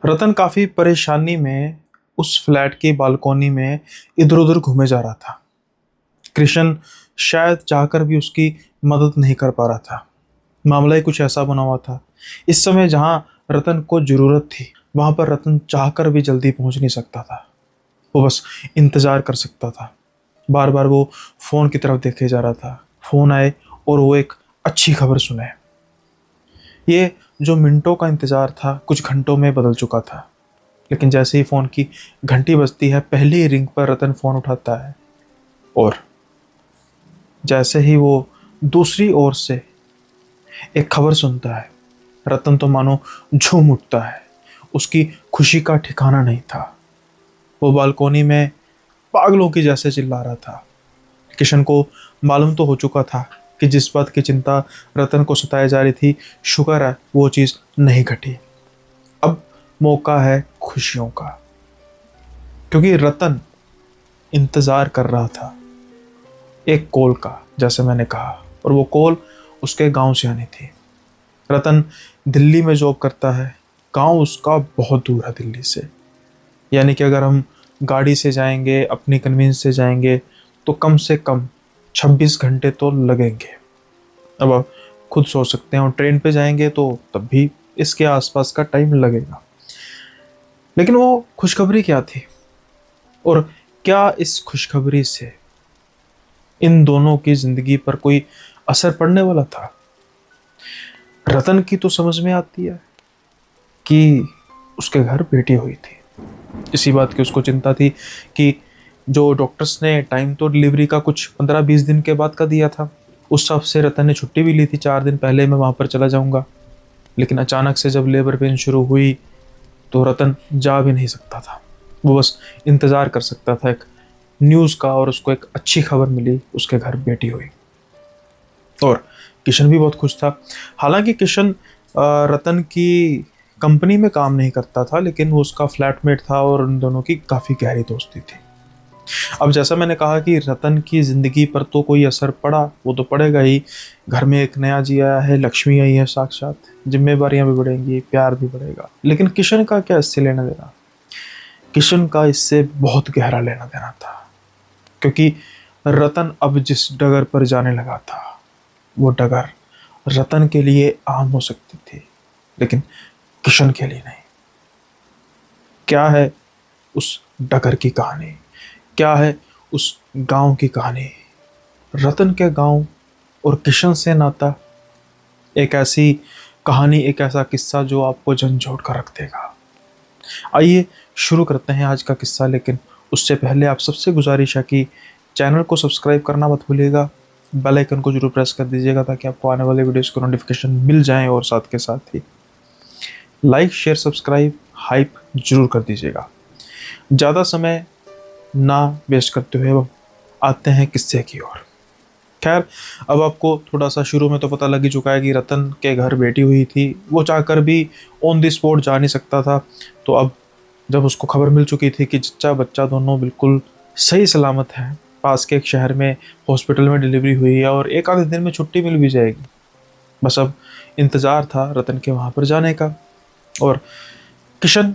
रतन काफी परेशानी में उस फ्लैट की बालकोनी में इधर उधर घूमे जा रहा था। कृष्ण शायद चाहकर भी उसकी मदद नहीं कर पा रहा था। मामला ही कुछ ऐसा बना हुआ था। इस समय जहां रतन को जरूरत थी वहां पर रतन चाहकर भी जल्दी पहुंच नहीं सकता था। वो बस इंतजार कर सकता था। बार बार वो फोन की तरफ देखे जा रहा था। फोन आए और वो एक अच्छी खबर सुने। ये जो मिनटों का इंतजार था कुछ घंटों में बदल चुका था। लेकिन जैसे ही फोन की घंटी बजती है पहली रिंग पर रतन फोन उठाता है और जैसे ही वो दूसरी ओर से एक खबर सुनता है रतन तो मानो झूम उठता है। उसकी खुशी का ठिकाना नहीं था। वो बालकोनी में पागलों की जैसे चिल्ला रहा था। किशन को मालूम तो हो चुका था कि जिस बात की चिंता रतन को सताई जा रही थी शुक्र है वो चीज़ नहीं घटी। अब मौका है खुशियों का, क्योंकि रतन इंतज़ार कर रहा था एक कॉल का, जैसे मैंने कहा, और वो कॉल उसके गांव से आनी थी। रतन दिल्ली में जॉब करता है। गांव उसका बहुत दूर है दिल्ली से। यानी कि अगर हम गाड़ी से जाएंगे, अपनी कन्वींस से जाएंगे, तो कम से कम 26 घंटे तो लगेंगे। अब आप खुद सोच सकते हैं, और ट्रेन पे जाएंगे तो तब भी इसके आसपास का टाइम लगेगा। लेकिन वो खुशखबरी क्या थी, और क्या इस खुशखबरी से इन दोनों की जिंदगी पर कोई असर पड़ने वाला था? रतन की तो समझ में आती है कि उसके घर बेटी हुई थी। इसी बात की उसको चिंता थी कि जो डॉक्टर्स ने टाइम तो डिलीवरी का कुछ 15-20 दिन के बाद का दिया था, उस हिसाब से रतन ने छुट्टी भी ली थी। 4 दिन पहले मैं वहां पर चला जाऊंगा। लेकिन अचानक से जब लेबर पेन शुरू हुई तो रतन जा भी नहीं सकता था। वो बस इंतजार कर सकता था एक न्यूज़ का, और उसको एक अच्छी खबर मिली, उसके घर बेटी हुई। और किशन भी बहुत खुश था। हालांकि किशन रतन की कंपनी में काम नहीं करता था, लेकिन वो उसका फ्लैटमेट था और उन दोनों की काफ़ी गहरी दोस्ती थी। अब जैसा मैंने कहा कि रतन की ज़िंदगी पर तो कोई असर पड़ा, वो तो पड़ेगा ही। घर में एक नया जी आया है, लक्ष्मी आई है साक्षात, जिम्मेवारियां भी बढ़ेंगी, प्यार भी बढ़ेगा। लेकिन किशन का क्या इससे लेना देना? किशन का इससे बहुत गहरा लेना देना था, क्योंकि रतन अब जिस डगर पर जाने लगा था वो डगर रतन के लिए आम हो सकती थी, लेकिन किशन के लिए नहीं। क्या है उस डगर की कहानी? क्या है उस गांव की कहानी? रतन के गांव और किशन से नाता, एक ऐसी कहानी, एक ऐसा किस्सा जो आपको झंझोड़ कर रख देगा। आइए शुरू करते हैं आज का किस्सा। लेकिन उससे पहले आप सबसे गुजारिश है कि चैनल को सब्सक्राइब करना मत भूलिएगा। बेल आइकन को जरूर प्रेस कर दीजिएगा ताकि आपको आने वाले वीडियोस को नोटिफिकेशन मिल जाएं, और साथ के साथ ही लाइक शेयर सब्सक्राइब हाइप जरूर कर दीजिएगा। ज़्यादा समय ना वेस्ट करते हुए अब आते हैं किस्से की ओर। खैर, अब आपको थोड़ा सा शुरू में तो पता लग ही चुका है कि रतन के घर बेटी हुई थी। वो चाहकर भी ऑन द स्पॉट जा नहीं सकता था। तो अब जब उसको खबर मिल चुकी थी कि जच्चा बच्चा दोनों बिल्कुल सही सलामत हैं, पास के एक शहर में हॉस्पिटल में डिलीवरी हुई है और एक आधे दिन में छुट्टी मिल भी जाएगी, बस अब इंतज़ार था रतन के वहाँ पर जाने का। और किशन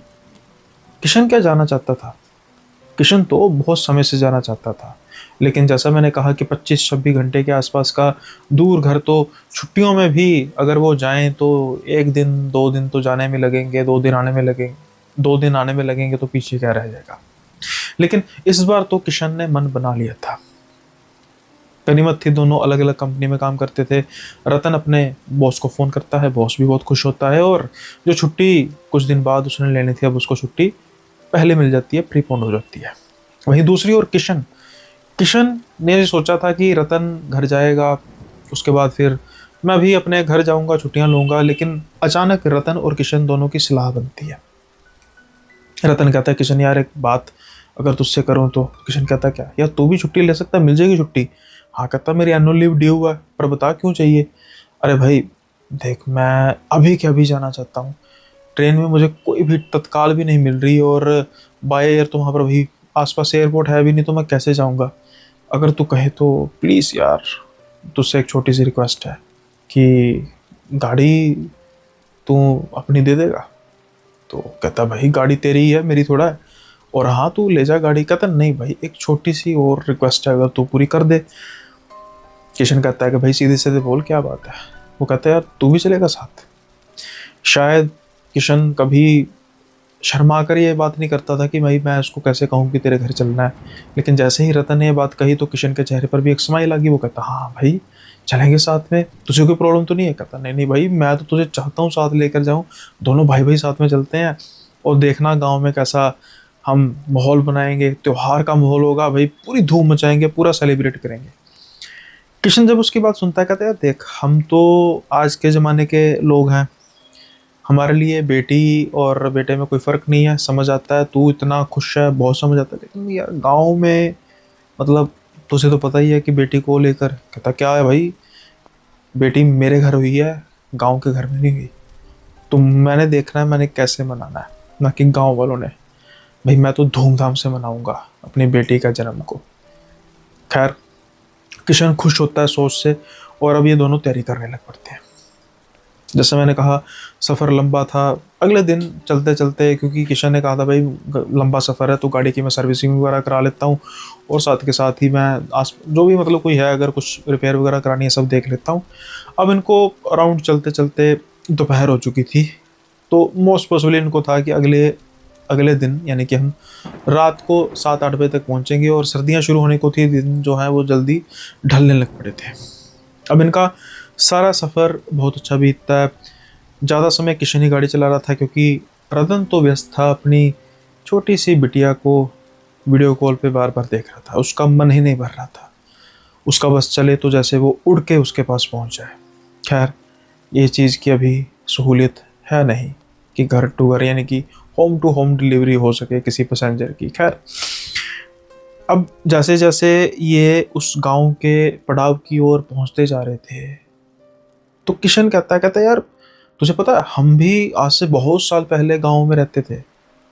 किशन क्या जाना चाहता था? किशन तो बहुत समय से जाना चाहता था। लेकिन जैसा मैंने कहा कि 25-26 घंटे के आसपास का दूर घर, तो छुट्टियों में भी अगर वो जाएं तो 1 दिन 2 दिन तो जाने में लगेंगे, 2 दिन आने में लगेंगे। 2 दिन आने में लगेंगे तो पीछे क्या रह जाएगा। लेकिन इस बार तो किशन ने मन बना लिया था। गनीमत थी, दोनों अलग अलग कंपनी में काम करते थे। रतन अपने बॉस को फ़ोन करता है, बॉस भी बहुत खुश होता है, और जो छुट्टी कुछ दिन बाद उसने लेनी थी अब उसको छुट्टी पहले मिल जाती है, प्रीपोन हो जाती है। वहीं दूसरी ओर किशन किशन ने सोचा था कि रतन घर जाएगा, उसके बाद फिर मैं भी अपने घर जाऊंगा, छुट्टियां लूंगा। लेकिन अचानक रतन और किशन दोनों की सलाह बनती है। रतन कहता है, किशन यार एक बात अगर तुझसे करूं तो? किशन कहता है, क्या यार, तू भी छुट्टी ले सकता है, मिल जाएगी छुट्टी? हाँ कहता, मेरी एनुअल लीव ड्यू हुआ है, पर बता क्यों चाहिए? अरे भाई देख, मैं अभी के अभी जाना चाहता हूँ। ट्रेन में मुझे कोई भी तत्काल भी नहीं मिल रही, और बाय एयर तो वहाँ पर अभी आसपास एयरपोर्ट है भी नहीं, तो मैं कैसे जाऊँगा? अगर तू कहे तो प्लीज़ यार, तुझसे एक छोटी सी रिक्वेस्ट है कि गाड़ी तू अपनी दे देगा। तो कहता भाई गाड़ी तेरी ही है, मेरी थोड़ा है। और हाँ तू ले जा गाड़ी। कहता नहीं भाई, एक छोटी सी और रिक्वेस्ट है, अगर तू पूरी कर दे। किशन कहता है कि भाई सीधे सीधे बोल क्या बात है। वो कहता है यार तू भी चलेगा साथ। शायद किशन कभी शर्मा कर ये बात नहीं करता था कि भाई मैं उसको कैसे कहूँ कि तेरे घर चलना है, लेकिन जैसे ही रतन ने ये बात कही तो किशन के चेहरे पर भी एक स्माइल आ गई। वो कहता हाँ भाई चलेंगे साथ में, तुझे कोई प्रॉब्लम तो नहीं है। कहता नहीं नहीं भाई, मैं तो तुझे चाहता हूँ साथ लेकर जाऊँ, दोनों भाई भाई साथ में चलते हैं और देखना गाँव में कैसा हम माहौल बनाएंगे, त्योहार का माहौल होगा भाई, पूरी धूम मचाएंगे, पूरा सेलिब्रेट करेंगे। किशन जब उसकी बात सुनता है कहता है यार देख, हम तो आज के ज़माने के लोग हैं, हमारे लिए बेटी और बेटे में कोई फ़र्क नहीं है, समझ आता है, तू इतना खुश है, बहुत समझ आता है, लेकिन यार गांव में मतलब तुझे तो पता ही है कि बेटी को लेकर। कहता क्या है भाई, बेटी मेरे घर हुई है, गांव के घर में नहीं हुई। तो मैंने देखना है मैंने कैसे मनाना है, ना कि गांव वालों ने। भाई मैं तो धूमधाम से मनाऊंगा अपनी बेटी का जन्म को। खैर किशन खुश होता है सोच से, और अब ये दोनों तैयारी करने लग पड़ते हैं। जैसे मैंने कहा सफ़र लंबा था। अगले दिन चलते चलते, क्योंकि किशन ने कहा था भाई लंबा सफ़र है तो गाड़ी की मैं सर्विसिंग वगैरह करा लेता हूँ, और साथ के साथ ही मैं आस जो भी मतलब कोई है अगर कुछ रिपेयर वगैरह करानी है सब देख लेता हूँ। अब इनको अराउंड चलते चलते दोपहर हो चुकी थी, तो मोस्ट पॉसिबली इनको था कि अगले अगले दिन यानी कि हम रात को 7-8 बजे तक पहुँचेंगे, और सर्दियाँ शुरू होने को थी, दिन जो है वो जल्दी ढलने लग पड़े थे। अब इनका सारा सफ़र बहुत अच्छा बीतता है। ज़्यादा समय किशन ही गाड़ी चला रहा था, क्योंकि रतन तो व्यस्त था अपनी छोटी सी बिटिया को वीडियो कॉल पे बार बार देख रहा था। उसका मन ही नहीं भर रहा था, उसका बस चले तो जैसे वो उड़ के उसके पास पहुंच जाए। खैर ये चीज़ की अभी सहूलियत है नहीं कि घर टू घर यानी कि होम टू होम डिलीवरी हो सके किसी पैसेंजर की। खैर अब जैसे जैसे ये उस गांव के पड़ाव की ओर पहुंचते जा रहे थे, तो किशन कहता है यार तुझे पता है हम भी आज से बहुत साल पहले गांव में रहते थे।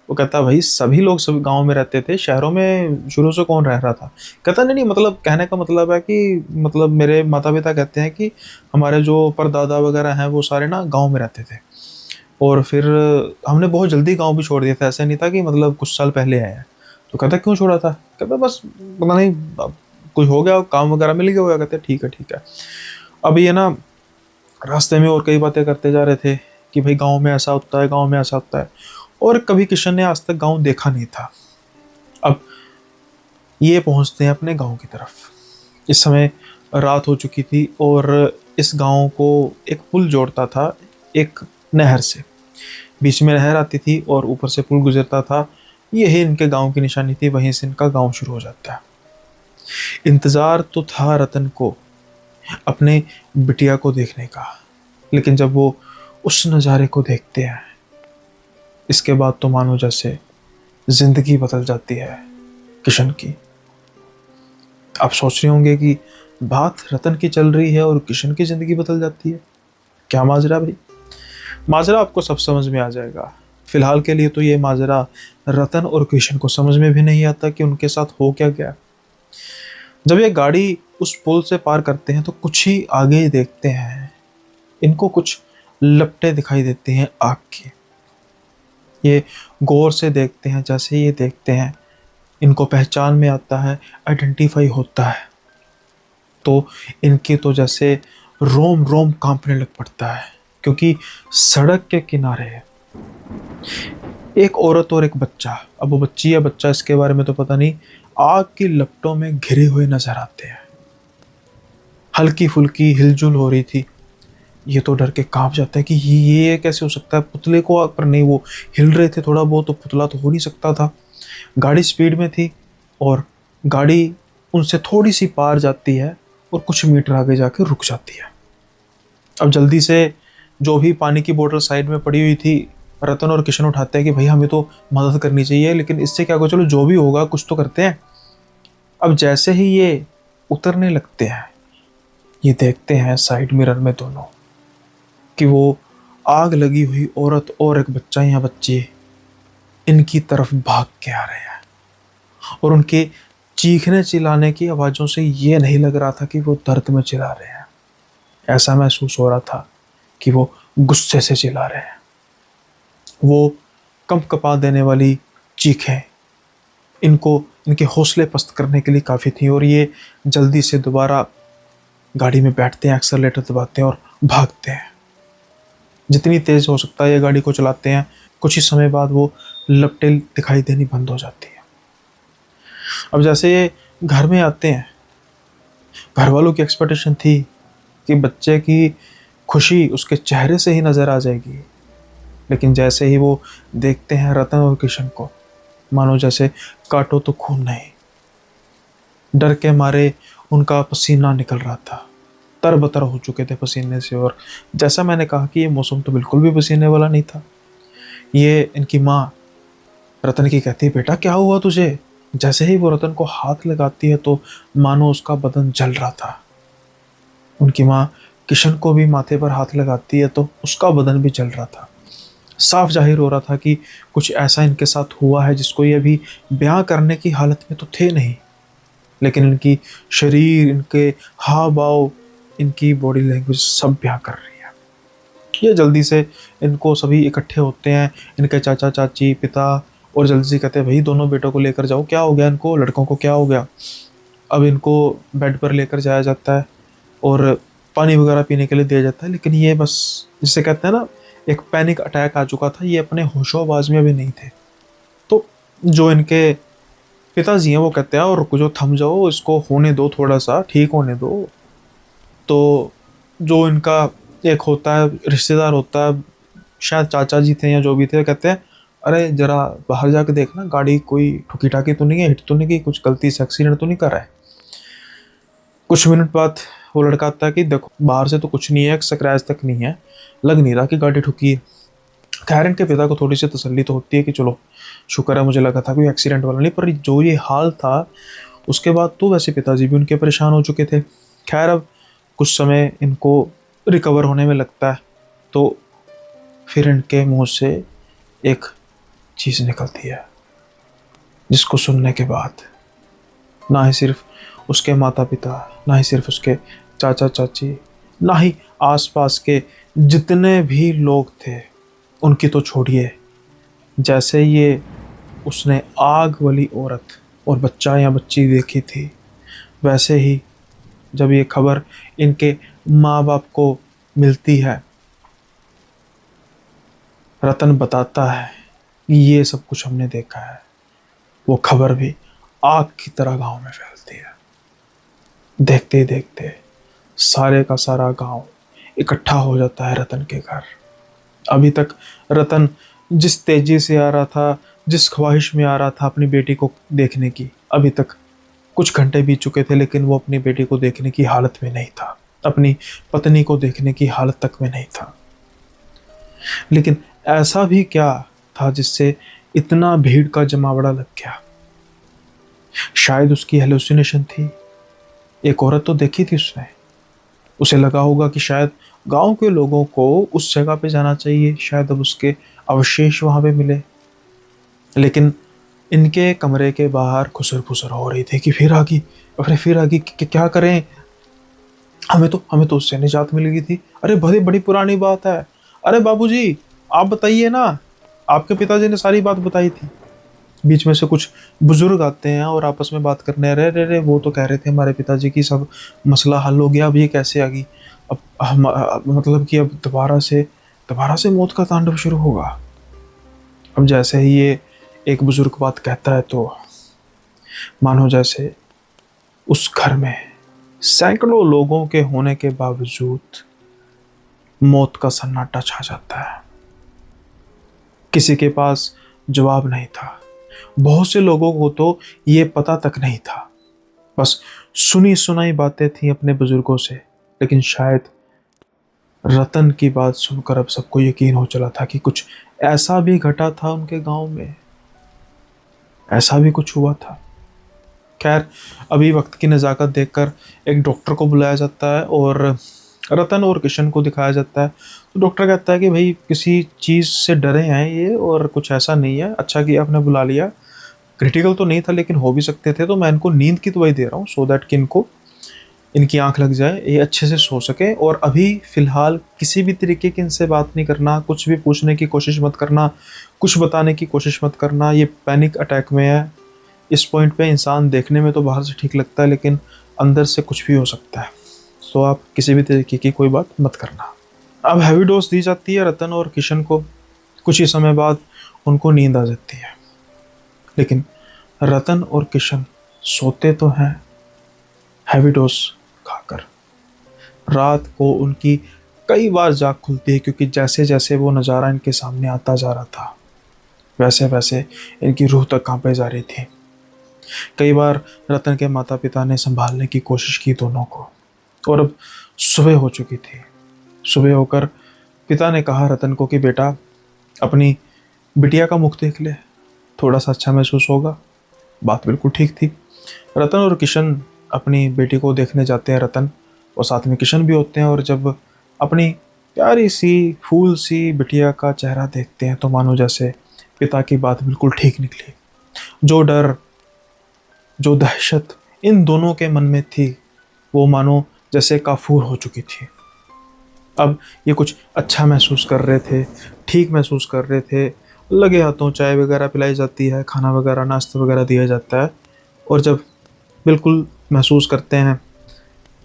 वो कहता है भाई सभी लोग सभी गांव में रहते थे, शहरों में शुरू से कौन रह रहा था। कहता नहीं नहीं, मतलब कहने का मतलब है कि मतलब मेरे माता पिता कहते हैं कि हमारे जो परदादा वगैरह हैं वो सारे ना गांव में रहते थे, और फिर हमने बहुत जल्दी गांव भी छोड़ दिया था, ऐसा नहीं था कि मतलब कुछ साल पहले आए हैं। तो कहता क्यों छोड़ा था। कहता बस पता नहीं कुछ हो गया, काम वगैरह मिल गया होगा। कहते ठीक है ठीक है। अब ये ना रास्ते में और कई बातें करते जा रहे थे कि भाई गांव में ऐसा होता है, गांव में ऐसा होता है, और कभी किशन ने आज तक गांव देखा नहीं था। अब ये पहुंचते हैं अपने गांव की तरफ। इस समय रात हो चुकी थी, और इस गांव को एक पुल जोड़ता था एक नहर से। बीच में नहर आती थी और ऊपर से पुल गुजरता था। यही इनके गांव की निशानी थी, वहीं से इनका गांव शुरू हो जाता है। इंतज़ार तो था रतन को अपने बिटिया को देखने का, लेकिन जब वो उस नज़ारे को देखते हैं इसके बाद तो मानो जैसे जिंदगी बदल जाती है किशन की। आप सोच रहे होंगे कि बात रतन की चल रही है और किशन की जिंदगी बदल जाती है, क्या माजरा भाई। माजरा आपको सब समझ में आ जाएगा। फिलहाल के लिए तो ये माजरा रतन और किशन को समझ में भी नहीं आता कि उनके साथ हो क्या गया। जब ये गाड़ी उस पुल से पार करते हैं तो कुछ ही आगे ही देखते हैं इनको कुछ लपटें दिखाई देती हैं आग की। ये गौर से देखते हैं, जैसे ये देखते हैं इनको पहचान में आता है, आइडेंटिफाई होता है, तो इनकी तो जैसे रोम रोम कांपने लग पड़ता है। क्योंकि सड़क के किनारे एक औरत और एक बच्चा, अब वो बच्ची या बच्चा इसके बारे में तो पता नहीं, आग की लपटों में घिरे हुए नजर आते हैं। हल्की फुल्की हिलजुल हो रही थी। ये तो डर के कांप जाता है कि ये कैसे हो सकता है, पुतले को आग पर नहीं, वो हिल रहे थे थोड़ा बहुत, तो पुतला तो हो नहीं सकता था। गाड़ी स्पीड में थी और गाड़ी उनसे थोड़ी सी पार जाती है और कुछ मीटर आगे जाके रुक जाती है। अब जल्दी से जो भी पानी की बोतल साइड में पड़ी हुई थी रतन और किशन उठाते हैं कि भाई हमें तो मदद करनी चाहिए, लेकिन इससे क्या होगा, चलो जो भी होगा कुछ तो करते हैं। अब जैसे ही ये उतरने लगते हैं ये देखते हैं साइड मिरर में दोनों कि वो आग लगी हुई औरत और एक बच्चा या बच्ची इनकी तरफ भाग के आ रहे हैं, और उनके चीखने चिल्लाने की आवाज़ों से ये नहीं लग रहा था कि वो दर्द में चिल्ला रहे हैं। ऐसा महसूस हो रहा था कि वो गुस्से से चिल्ला रहे हैं। वो कंप कपा देने वाली चीखें इनको इनके हौसले पस्त करने के लिए काफ़ी थी, और ये जल्दी से दोबारा गाड़ी में बैठते हैं, एक्सेलरेटर दबाते हैं और भागते हैं। जितनी तेज़ हो सकता है ये गाड़ी को चलाते हैं। कुछ ही समय बाद वो लपटें दिखाई देनी बंद हो जाती है। अब जैसे ये घर में आते हैं, घर वालों की एक्सपेक्टेशन थी कि बच्चे की खुशी उसके चेहरे से ही नज़र आ जाएगी, लेकिन जैसे ही वो देखते हैं रतन और किशन को, मानो जैसे काटो तो खून नहीं। डर के मारे उनका पसीना निकल रहा था, तरबतर हो चुके थे पसीने से। और जैसा मैंने कहा कि ये मौसम तो बिल्कुल भी पसीने वाला नहीं था। ये इनकी माँ रतन की कहती है, बेटा क्या हुआ तुझे? जैसे ही वो रतन को हाथ लगाती है तो मानो उसका बदन जल रहा था। उनकी माँ किशन को भी माथे पर हाथ लगाती है तो उसका बदन भी जल रहा था। साफ जाहिर हो रहा था कि कुछ ऐसा इनके साथ हुआ है जिसको ये अभी बयां करने की हालत में तो थे नहीं, लेकिन इनकी शरीर, इनके हाव भाव, इनकी बॉडी लैंग्वेज सब बयां कर रही है। ये जल्दी से इनको सभी इकट्ठे होते हैं, इनके चाचा चाची, पिता, और जल्दी से कहते हैं, भाई दोनों बेटों को लेकर जाओ, क्या हो गया इनको, लड़कों को क्या हो गया। अब इनको बेड पर लेकर जाया जाता है और पानी वगैरह पीने के लिए दिया जाता है, लेकिन ये बस जिसे कहते हैं ना, एक पैनिक अटैक आ चुका था। ये अपने होशोबाज में अभी नहीं थे। तो जो इनके पिताजी हैं वो कहते हैं, और रुको जो, थम जाओ, इसको होने दो, थोड़ा सा ठीक होने दो। तो जो इनका एक होता है रिश्तेदार होता है, शायद चाचा जी थे या जो भी थे, कहते हैं, अरे जरा बाहर जाके देखना गाड़ी कोई ठुकी ठाकी तो नहीं है, हिट तो नहीं की, कुछ गलती से एक्सीडेंट तो नहीं कर रहा है। कुछ मिनट बाद वो लड़का आता है कि देखो बाहर से तो कुछ नहीं है, स्क्रैच तक नहीं है, लग नहीं रहा कि गाड़ी ठुकी है। खैर इनके पिता को थोड़ी सी तसल्ली तो होती है कि चलो शुक्र है, मुझे लगा था कोई एक्सीडेंट वाला नहीं, पर जो ये हाल था उसके बाद तो वैसे पिताजी भी उनके परेशान हो चुके थे। खैर अब कुछ समय इनको रिकवर होने में लगता है, तो फिर इनके मुंह से एक चीज़ निकलती है जिसको सुनने के बाद ना ही सिर्फ उसके माता पिता, ना ही सिर्फ उसके चाचा चाची, ना ही आसपास के जितने भी लोग थे उनकी तो छोड़िए, जैसे ये उसने आग वाली औरत और बच्चा या बच्ची देखी थी, वैसे ही जब ये खबर इनके माँ बाप को मिलती है, रतन बताता है कि ये सब कुछ हमने देखा है, वो खबर भी आग की तरह गांव में फैलती है। देखते ही देखते सारे का सारा गांव इकट्ठा हो जाता है रतन के घर। अभी तक रतन जिस तेजी से आ रहा था, जिस ख्वाहिश में आ रहा था अपनी बेटी को देखने की, अभी तक कुछ घंटे बीत चुके थे लेकिन वो अपनी बेटी को देखने की हालत में नहीं था, अपनी पत्नी को देखने की हालत तक में नहीं था। लेकिन ऐसा भी क्या था जिससे इतना भीड़ का जमावड़ा लग गया? शायद उसकी हेलुसिनेशन थी। एक औरत तो देखी थी उसने, उसे लगा होगा कि शायद गांव के लोगों को उस जगह पे जाना चाहिए, शायद अब उसके अवशेष वहां पे मिले। लेकिन इनके कमरे के बाहर खुसर फुसर हो रही थी कि फिर आ गई, अरे फिर आ गई, क्या करें, हमें तो उससे निजात मिल गई थी। अरे बड़ी बड़ी पुरानी बात है, अरे बाबूजी आप बताइए ना, आपके पिताजी ने सारी बात बताई थी। बीच में से कुछ बुजुर्ग आते हैं और आपस में बात करने, अरे रे रे वो तो कह रहे थे हमारे पिताजी की सब मसला हल हो गया, अब ये कैसे आ गई, अब मतलब कि अब दोबारा से मौत का तांडव शुरू होगा। अब जैसे ही ये एक बुजुर्ग बात कहता है तो मानो जैसे उस घर में सैकड़ों लोगों के होने के बावजूद मौत का सन्नाटा छा जाता है। किसी के पास जवाब नहीं था, बहुत से लोगों को तो ये पता तक नहीं था, बस सुनी सुनाई बातें थी अपने बुजुर्गों से। लेकिन शायद रतन की बात सुनकर अब सबको यकीन हो चला था कि कुछ ऐसा भी घटा था उनके गांव में, ऐसा भी कुछ हुआ था। खैर अभी वक्त की नज़ाकत देखकर एक डॉक्टर को बुलाया जाता है और रतन और किशन को दिखाया जाता है। तो डॉक्टर कहता है कि भाई किसी चीज़ से डरे हैं ये और कुछ ऐसा नहीं है, अच्छा किया आपने बुला लिया, क्रिटिकल तो नहीं था लेकिन हो भी सकते थे, तो मैं इनको नींद की दवाई दे रहा हूँ सो दैट कि इनको इनकी आंख लग जाए, ये अच्छे से सो सके। और अभी फ़िलहाल किसी भी तरीके की इनसे बात नहीं करना, कुछ भी पूछने की कोशिश मत करना, कुछ बताने की कोशिश मत करना। ये पैनिक अटैक में है। इस पॉइंट पे इंसान देखने में तो बाहर से ठीक लगता है, लेकिन अंदर से कुछ भी हो सकता है। तो आप किसी भी तरीके की कोई बात मत करना। अब हैवी डोज दी जाती है रतन और किशन को। कुछ ही समय बाद उनको नींद आ जाती है, लेकिन रतन और किशन सोते तो हैं हैवी डोज खाकर। रात को उनकी कई बार जाग खुलती है, क्योंकि जैसे जैसे वो नज़ारा इनके सामने आता जा रहा था, वैसे वैसे इनकी रूह तक कांपे जा रही थी। कई बार रतन के माता पिता ने संभालने की कोशिश की दोनों को, और अब सुबह हो चुकी थी। सुबह होकर पिता ने कहा रतन को कि बेटा, अपनी बिटिया का मुख देख ले, थोड़ा सा अच्छा महसूस होगा। बात बिल्कुल ठीक थी। रतन और किशन अपनी बेटी को देखने जाते हैं। रतन और साथ में किशन भी होते हैं, और जब अपनी प्यारी सी फूल सी बिटिया का चेहरा देखते हैं तो मानो जैसे पिता की बात बिल्कुल ठीक निकली। जो डर, जो दहशत इन दोनों के मन में थी, वो मानो जैसे काफूर हो चुकी थी। अब ये कुछ अच्छा महसूस कर रहे थे, ठीक महसूस कर रहे थे। लगे हाथों चाय वगैरह पिलाई जाती है, खाना वगैरह नाश्ता वगैरह दिया जाता है। और जब बिल्कुल महसूस करते हैं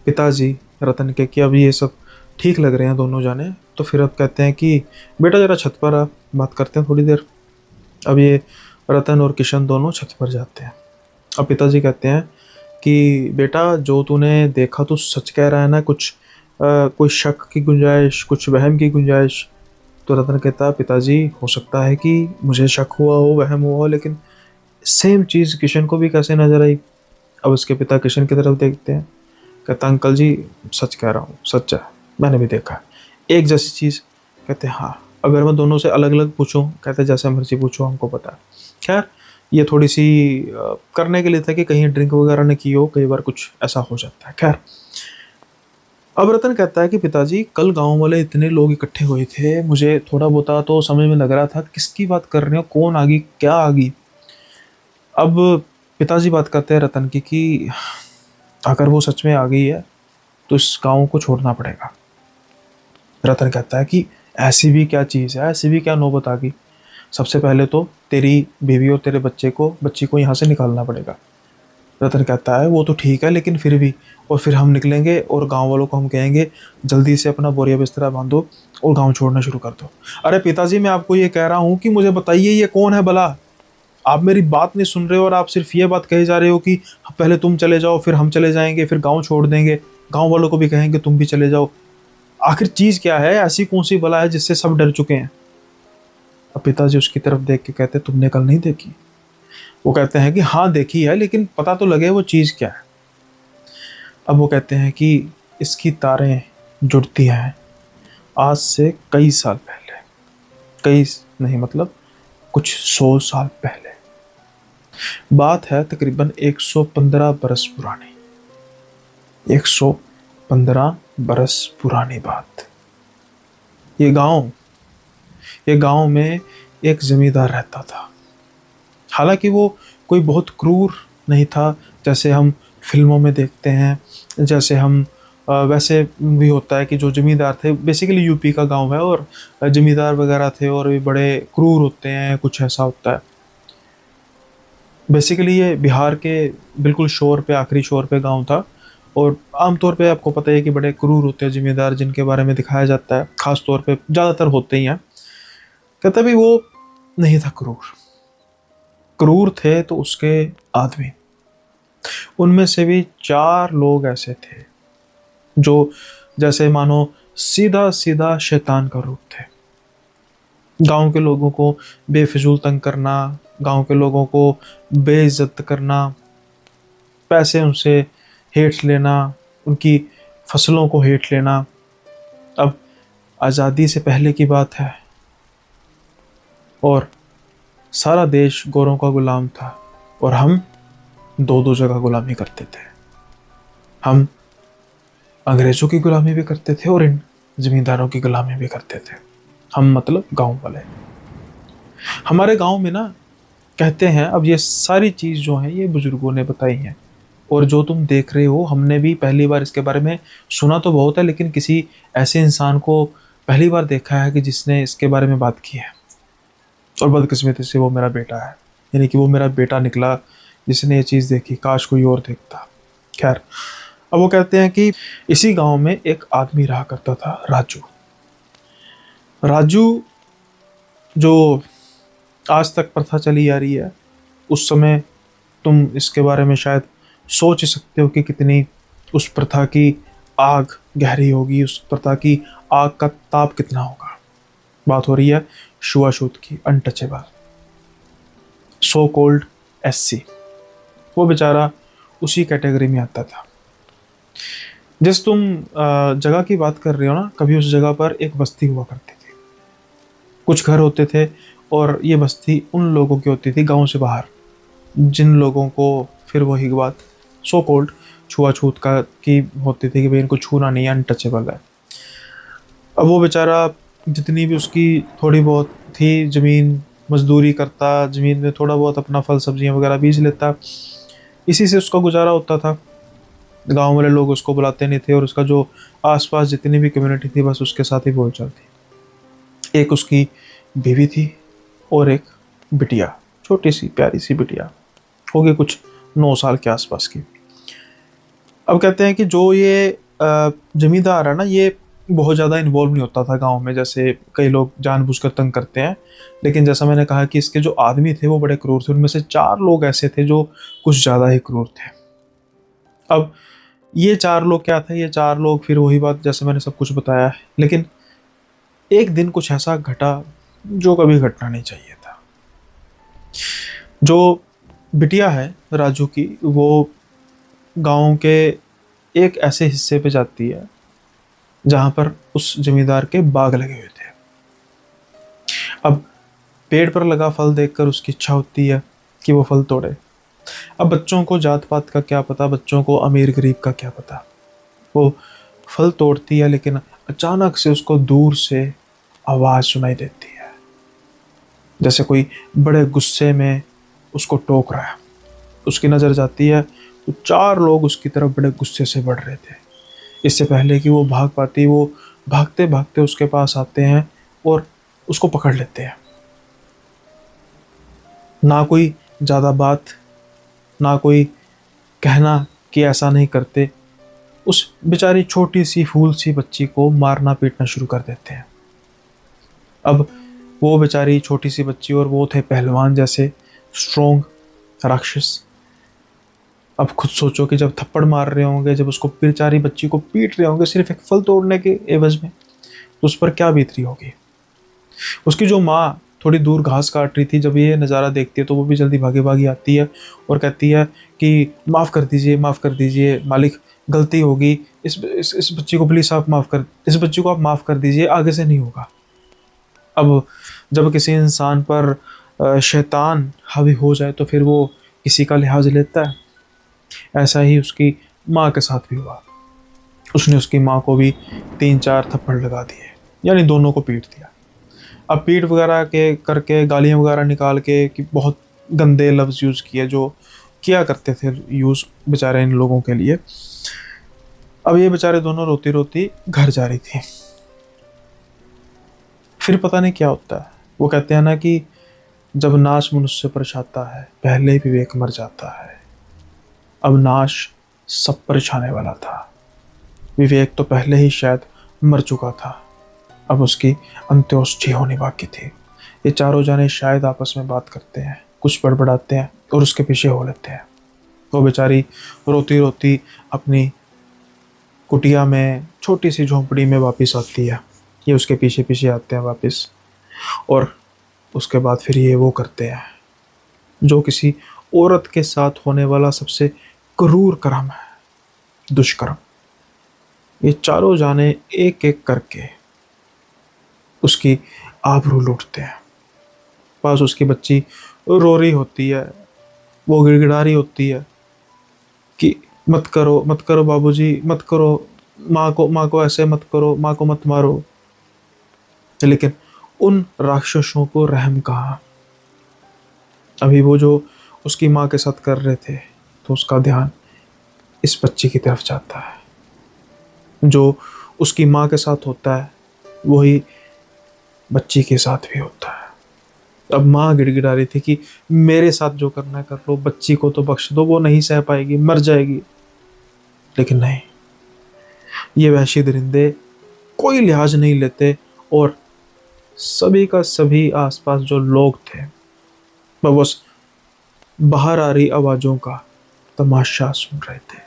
पिताजी रतन के कि अब ये सब ठीक लग रहे हैं दोनों जाने, तो फिर अब कहते हैं कि बेटा ज़रा छत पर आ, बात करते हैं थोड़ी देर। अब ये रतन और किशन दोनों छत पर जाते हैं। अब पिताजी कहते हैं कि बेटा, जो तूने देखा तो सच कह रहा है ना, कुछ कोई शक की गुंजाइश, कुछ वहम की गुंजाइश? तो रतन कहता है पिताजी, हो सकता है कि मुझे शक हुआ हो, वहम हुआ हो, लेकिन सेम चीज़ किशन को भी कैसे नजर आई? अब उसके पिता किशन की तरफ देखते हैं। कहता अंकल जी, सच कह रहा हूँ, सच है, मैंने भी देखा है एक जैसी चीज़। कहते हाँ, अगर मैं दोनों से अलग अलग पूछूं? कहते जैसे मर्जी पूछो, हमको पता है। खैर, ये थोड़ी सी करने के लिए था कि कहीं ड्रिंक वगैरह ने की हो, कई बार कुछ ऐसा हो जाता है। खैर, अब रतन कहता है कि पिताजी, कल गांव वाले इतने लोग इकट्ठे हुए थे, मुझे थोड़ा बहुत तो समझ में लग रहा था किसकी बात कर रहे हो, कौन आ गई, क्या आ गई। अब पिताजी बात करते हैं रतन की कि अगर वो सच में आ गई है तो इस गांव को छोड़ना पड़ेगा। रतन कहता है कि ऐसी भी क्या चीज़ है, ऐसी भी क्या नौबत आ गई? सबसे पहले तो तेरी बीवी और तेरे बच्ची को यहाँ से निकालना पड़ेगा। रतन कहता है वो तो ठीक है, लेकिन फिर भी, और फिर हम निकलेंगे और गांव वालों को हम कहेंगे जल्दी से अपना बोरिया बिस्तरा बांधो और गांव छोड़ना शुरू कर दो। अरे पिताजी, मैं आपको ये कह रहा हूँ कि मुझे बताइए ये कौन है भला? आप मेरी बात नहीं सुन रहे हो, और आप सिर्फ ये बात कहे जा रहे हो कि पहले तुम चले जाओ, फिर हम चले जाएंगे, फिर गाँव छोड़ देंगे, गाँव वालों को भी कहेंगे तुम भी चले जाओ। आखिर चीज़ क्या है, ऐसी कौन सी बला है जिससे सब डर चुके हैं? अब पिताजी उसकी तरफ देख के कहते तुमने कल नहीं देखी? वो कहते हैं कि हाँ देखी है, लेकिन पता तो लगे वो चीज़ क्या है। अब वो कहते हैं कि इसकी तारें जुड़ती हैं आज से कई साल पहले, कई नहीं मतलब कुछ 100 साल पहले। बात है तकरीबन 115 बरस पुरानी। 115 बरस पुरानी बात। ये गांव में एक जमींदार रहता था। हालांकि वो कोई बहुत क्रूर नहीं था, जैसे हम फिल्मों में देखते हैं, जैसे हम वैसे भी होता है कि जो ज़मींदार थे, बेसिकली यूपी का गांव है, और ज़मींदार वगैरह थे और भी बड़े क्रूर होते हैं, कुछ ऐसा होता है। बेसिकली ये बिहार के बिल्कुल शोर पे, आखिरी शोर पे गांव था। और आमतौर पे आपको पता है कि बड़े क्रूर होते हैं ज़मींदार, जिनके बारे में दिखाया जाता है, ख़ास तौर पे ज़्यादातर होते ही हैं। कहते भी वो नहीं था क्रूर। क्रूर थे तो उसके आदमी। उनमें से भी 4 लोग ऐसे थे जो जैसे मानो सीधा सीधा शैतान का रूप थे। गांव के लोगों को बेफिजूल तंग करना, गांव के लोगों को बेइज्जत करना, पैसे उनसे हेठ लेना, उनकी फसलों को हेठ लेना। अब आज़ादी से पहले की बात है, और सारा देश गोरों का गुलाम था, और हम दो दो जगह गुलामी करते थे। हम अंग्रेज़ों की गुलामी भी करते थे और इन ज़मींदारों की गुलामी भी करते थे। हम मतलब गांव वाले। हमारे गांव में ना कहते हैं, अब ये सारी चीज़ जो है ये बुज़ुर्गों ने बताई हैं, और जो तुम देख रहे हो हमने भी पहली बार इसके बारे में सुना तो बहुत है, लेकिन किसी ऐसे इंसान को पहली बार देखा है कि जिसने इसके बारे में बात की है। और बदकिस्मती से वो मेरा बेटा है, यानी कि वो मेरा बेटा निकला जिसने ये चीज़ देखी। काश कोई और देखता। खैर, अब वो कहते हैं कि इसी गांव में एक आदमी रहा करता था, राजू। राजू जो आज तक प्रथा चली आ रही है, उस समय तुम इसके बारे में शायद सोच ही सकते हो कि कितनी उस प्रथा की आग गहरी होगी, उस प्रथा की आग का ताप कितना होगा। बात हो रही है छुआछूत की, अनटचेबल, सो कोल्ड एससी। वो बेचारा उसी कैटेगरी में आता था। जिस तुम जगह की बात कर रहे हो ना, कभी उस जगह पर एक बस्ती हुआ करती थी, कुछ घर होते थे, और ये बस्ती उन लोगों की होती थी गांव से बाहर, जिन लोगों को फिर वही बात सो कोल्ड छुआछूत का की होती थी कि भाई इनको छूना नहीं है, अनटचेबल है। अब वो बेचारा जितनी भी उसकी थोड़ी बहुत थी ज़मीन, मजदूरी करता, ज़मीन में थोड़ा बहुत अपना फल सब्जियां वगैरह बीज लेता, इसी से उसका गुजारा होता था। गांव वाले लोग उसको बुलाते नहीं थे, और उसका जो आसपास जितनी भी कम्युनिटी थी बस उसके साथ ही बोलचाल थी। एक उसकी बीवी थी और एक बिटिया, छोटी सी प्यारी सी बिटिया, होगी कुछ 9 साल के आसपास की। अब कहते हैं कि जो ये जमींदार है ना, ये बहुत ज़्यादा इन्वॉल्व नहीं होता था गांव में, जैसे कई लोग जानबूझकर तंग करते हैं। लेकिन जैसा मैंने कहा कि इसके जो आदमी थे वो बड़े क्रूर थे। उनमें से 4 लोग ऐसे थे जो कुछ ज़्यादा ही क्रूर थे। अब ये 4 लोग क्या थे? ये 4 लोग फिर वही बात, जैसे मैंने सब कुछ बताया है, लेकिन एक दिन कुछ ऐसा घटा जो कभी घटना नहीं चाहिए था। जो बिटिया है राजू की, वो गांव के एक ऐसे हिस्से पे जाती है जहां पर उस जमींदार के बाग लगे हुए थे। अब पेड़ पर लगा फल देखकर उसकी इच्छा होती है कि वो फल तोड़े। अब बच्चों को जात पात का क्या पता, बच्चों को अमीर गरीब का क्या पता। वो फल तोड़ती है, लेकिन अचानक से उसको दूर से आवाज सुनाई देती है, जैसे कोई बड़े गुस्से में उसको टोक रहा है। उसकी नज़र जाती है तो 4 लोग उसकी तरफ बड़े गुस्से से बढ़ रहे थे। इससे पहले कि वो भाग पाती, वो भागते भागते उसके पास आते हैं और उसको पकड़ लेते हैं। ना कोई ज़्यादा बात, ना कोई कहना कि ऐसा नहीं करते, उस बेचारी छोटी सी फूल सी बच्ची को मारना पीटना शुरू कर देते हैं। अब वो बेचारी छोटी सी बच्ची, और वो थे पहलवान जैसे स्ट्रोंग राक्षस। अब खुद सोचो कि जब थप्पड़ मार रहे होंगे, जब उसको बेचारी बच्ची को पीट रहे होंगे सिर्फ एक फल तोड़ने के एवज में, तो उस पर क्या बीत रही होगी। उसकी जो माँ थोड़ी दूर घास काट रही थी, जब ये नज़ारा देखती है तो वो भी जल्दी भागी भागी आती है और कहती है कि माफ़ कर दीजिए, माफ़ कर दीजिए मालिक, गलती होगी, इस बच्ची को प्लीज़ आप माफ़ कर, इस बच्ची को आप माफ़ कर दीजिए, आगे से नहीं होगा। अब जब किसी इंसान पर शैतान हावी हो जाए तो फिर वो किसी का लिहाज लेता है। ऐसा ही उसकी माँ के साथ भी हुआ। उसने उसकी माँ को भी 3-4 थप्पड़ लगा दिए, यानी दोनों को पीट दिया। अब पीट वगैरह के करके गालियाँ वगैरह निकाल के कि बहुत गंदे लफ्ज़ यूज़ किए, जो किया करते थे यूज़ बेचारे इन लोगों के लिए। अब ये बेचारे दोनों रोती रोती घर जा रही थी। फिर पता नहीं क्या होता है। वो कहते हैं ना कि जब नाश मनुष्य पर छाता है, पहले विवेक मर जाता है। अब नाश सब पर छाने वाला था। विवेक तो पहले ही शायद मर चुका था, अब उसकी अंत्योष्टि होनी बाकी थी। ये चारों जाने शायद आपस में बात करते हैं, कुछ बड़बड़ाते हैं और उसके पीछे हो लेते हैं। वो बेचारी रोती रोती अपनी कुटिया में, छोटी सी झोंपड़ी में वापस आती है। ये उसके पीछे पीछे आते हैं वापस, और उसके बाद फिर ये वो करते हैं जो किसी औरत के साथ होने वाला सबसे क्रूर कर्म है, दुष्कर्म। ये चारों जाने एक एक करके उसकी आबरू लूटते हैं। पास उसकी बच्ची रो रही होती है, वो गिड़गिड़ा रही होती है कि मत करो, मत करो बाबूजी, मत करो, माँ को ऐसे मत करो, माँ को मत मारो। लेकिन उन राक्षसों को रहम कहाँ। अभी वो जो उसकी माँ के साथ कर रहे थे, तो उसका ध्यान इस बच्ची की तरफ जाता है। जो उसकी माँ के साथ होता है वही बच्ची के साथ भी होता है। अब माँ गिड़गिड़ा रही थी कि मेरे साथ जो करना है कर लो, बच्ची को तो बख्श दो, वो नहीं सह पाएगी, मर जाएगी। लेकिन नहीं, ये वहशी दरिंदे कोई लिहाज नहीं लेते और सभी का सभी आसपास जो लोग थे वह बस बाहर आ रही आवाजों का तमाशा सुन रहे थे।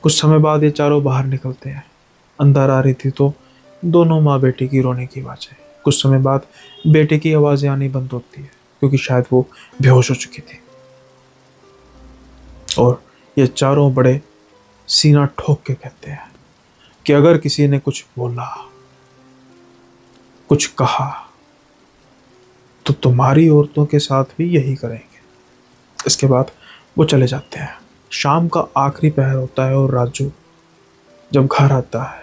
कुछ समय बाद ये चारों बाहर निकलते हैं। अंदर आ रही थी तो दोनों माँ बेटी की रोने की आवाज़ें। कुछ समय बाद बेटे की आवाज़ें आनी बंद होती है क्योंकि शायद वो बेहोश हो चुकी थी। और ये चारों बड़े सीना ठोक के कहते हैं कि अगर किसी ने कुछ बोला, कुछ कहा, तो तुम्हारी औरतों के साथ भी यही करेंगे। इसके बाद वो चले जाते हैं। शाम का आखिरी पहर होता है और राजू जब घर आता है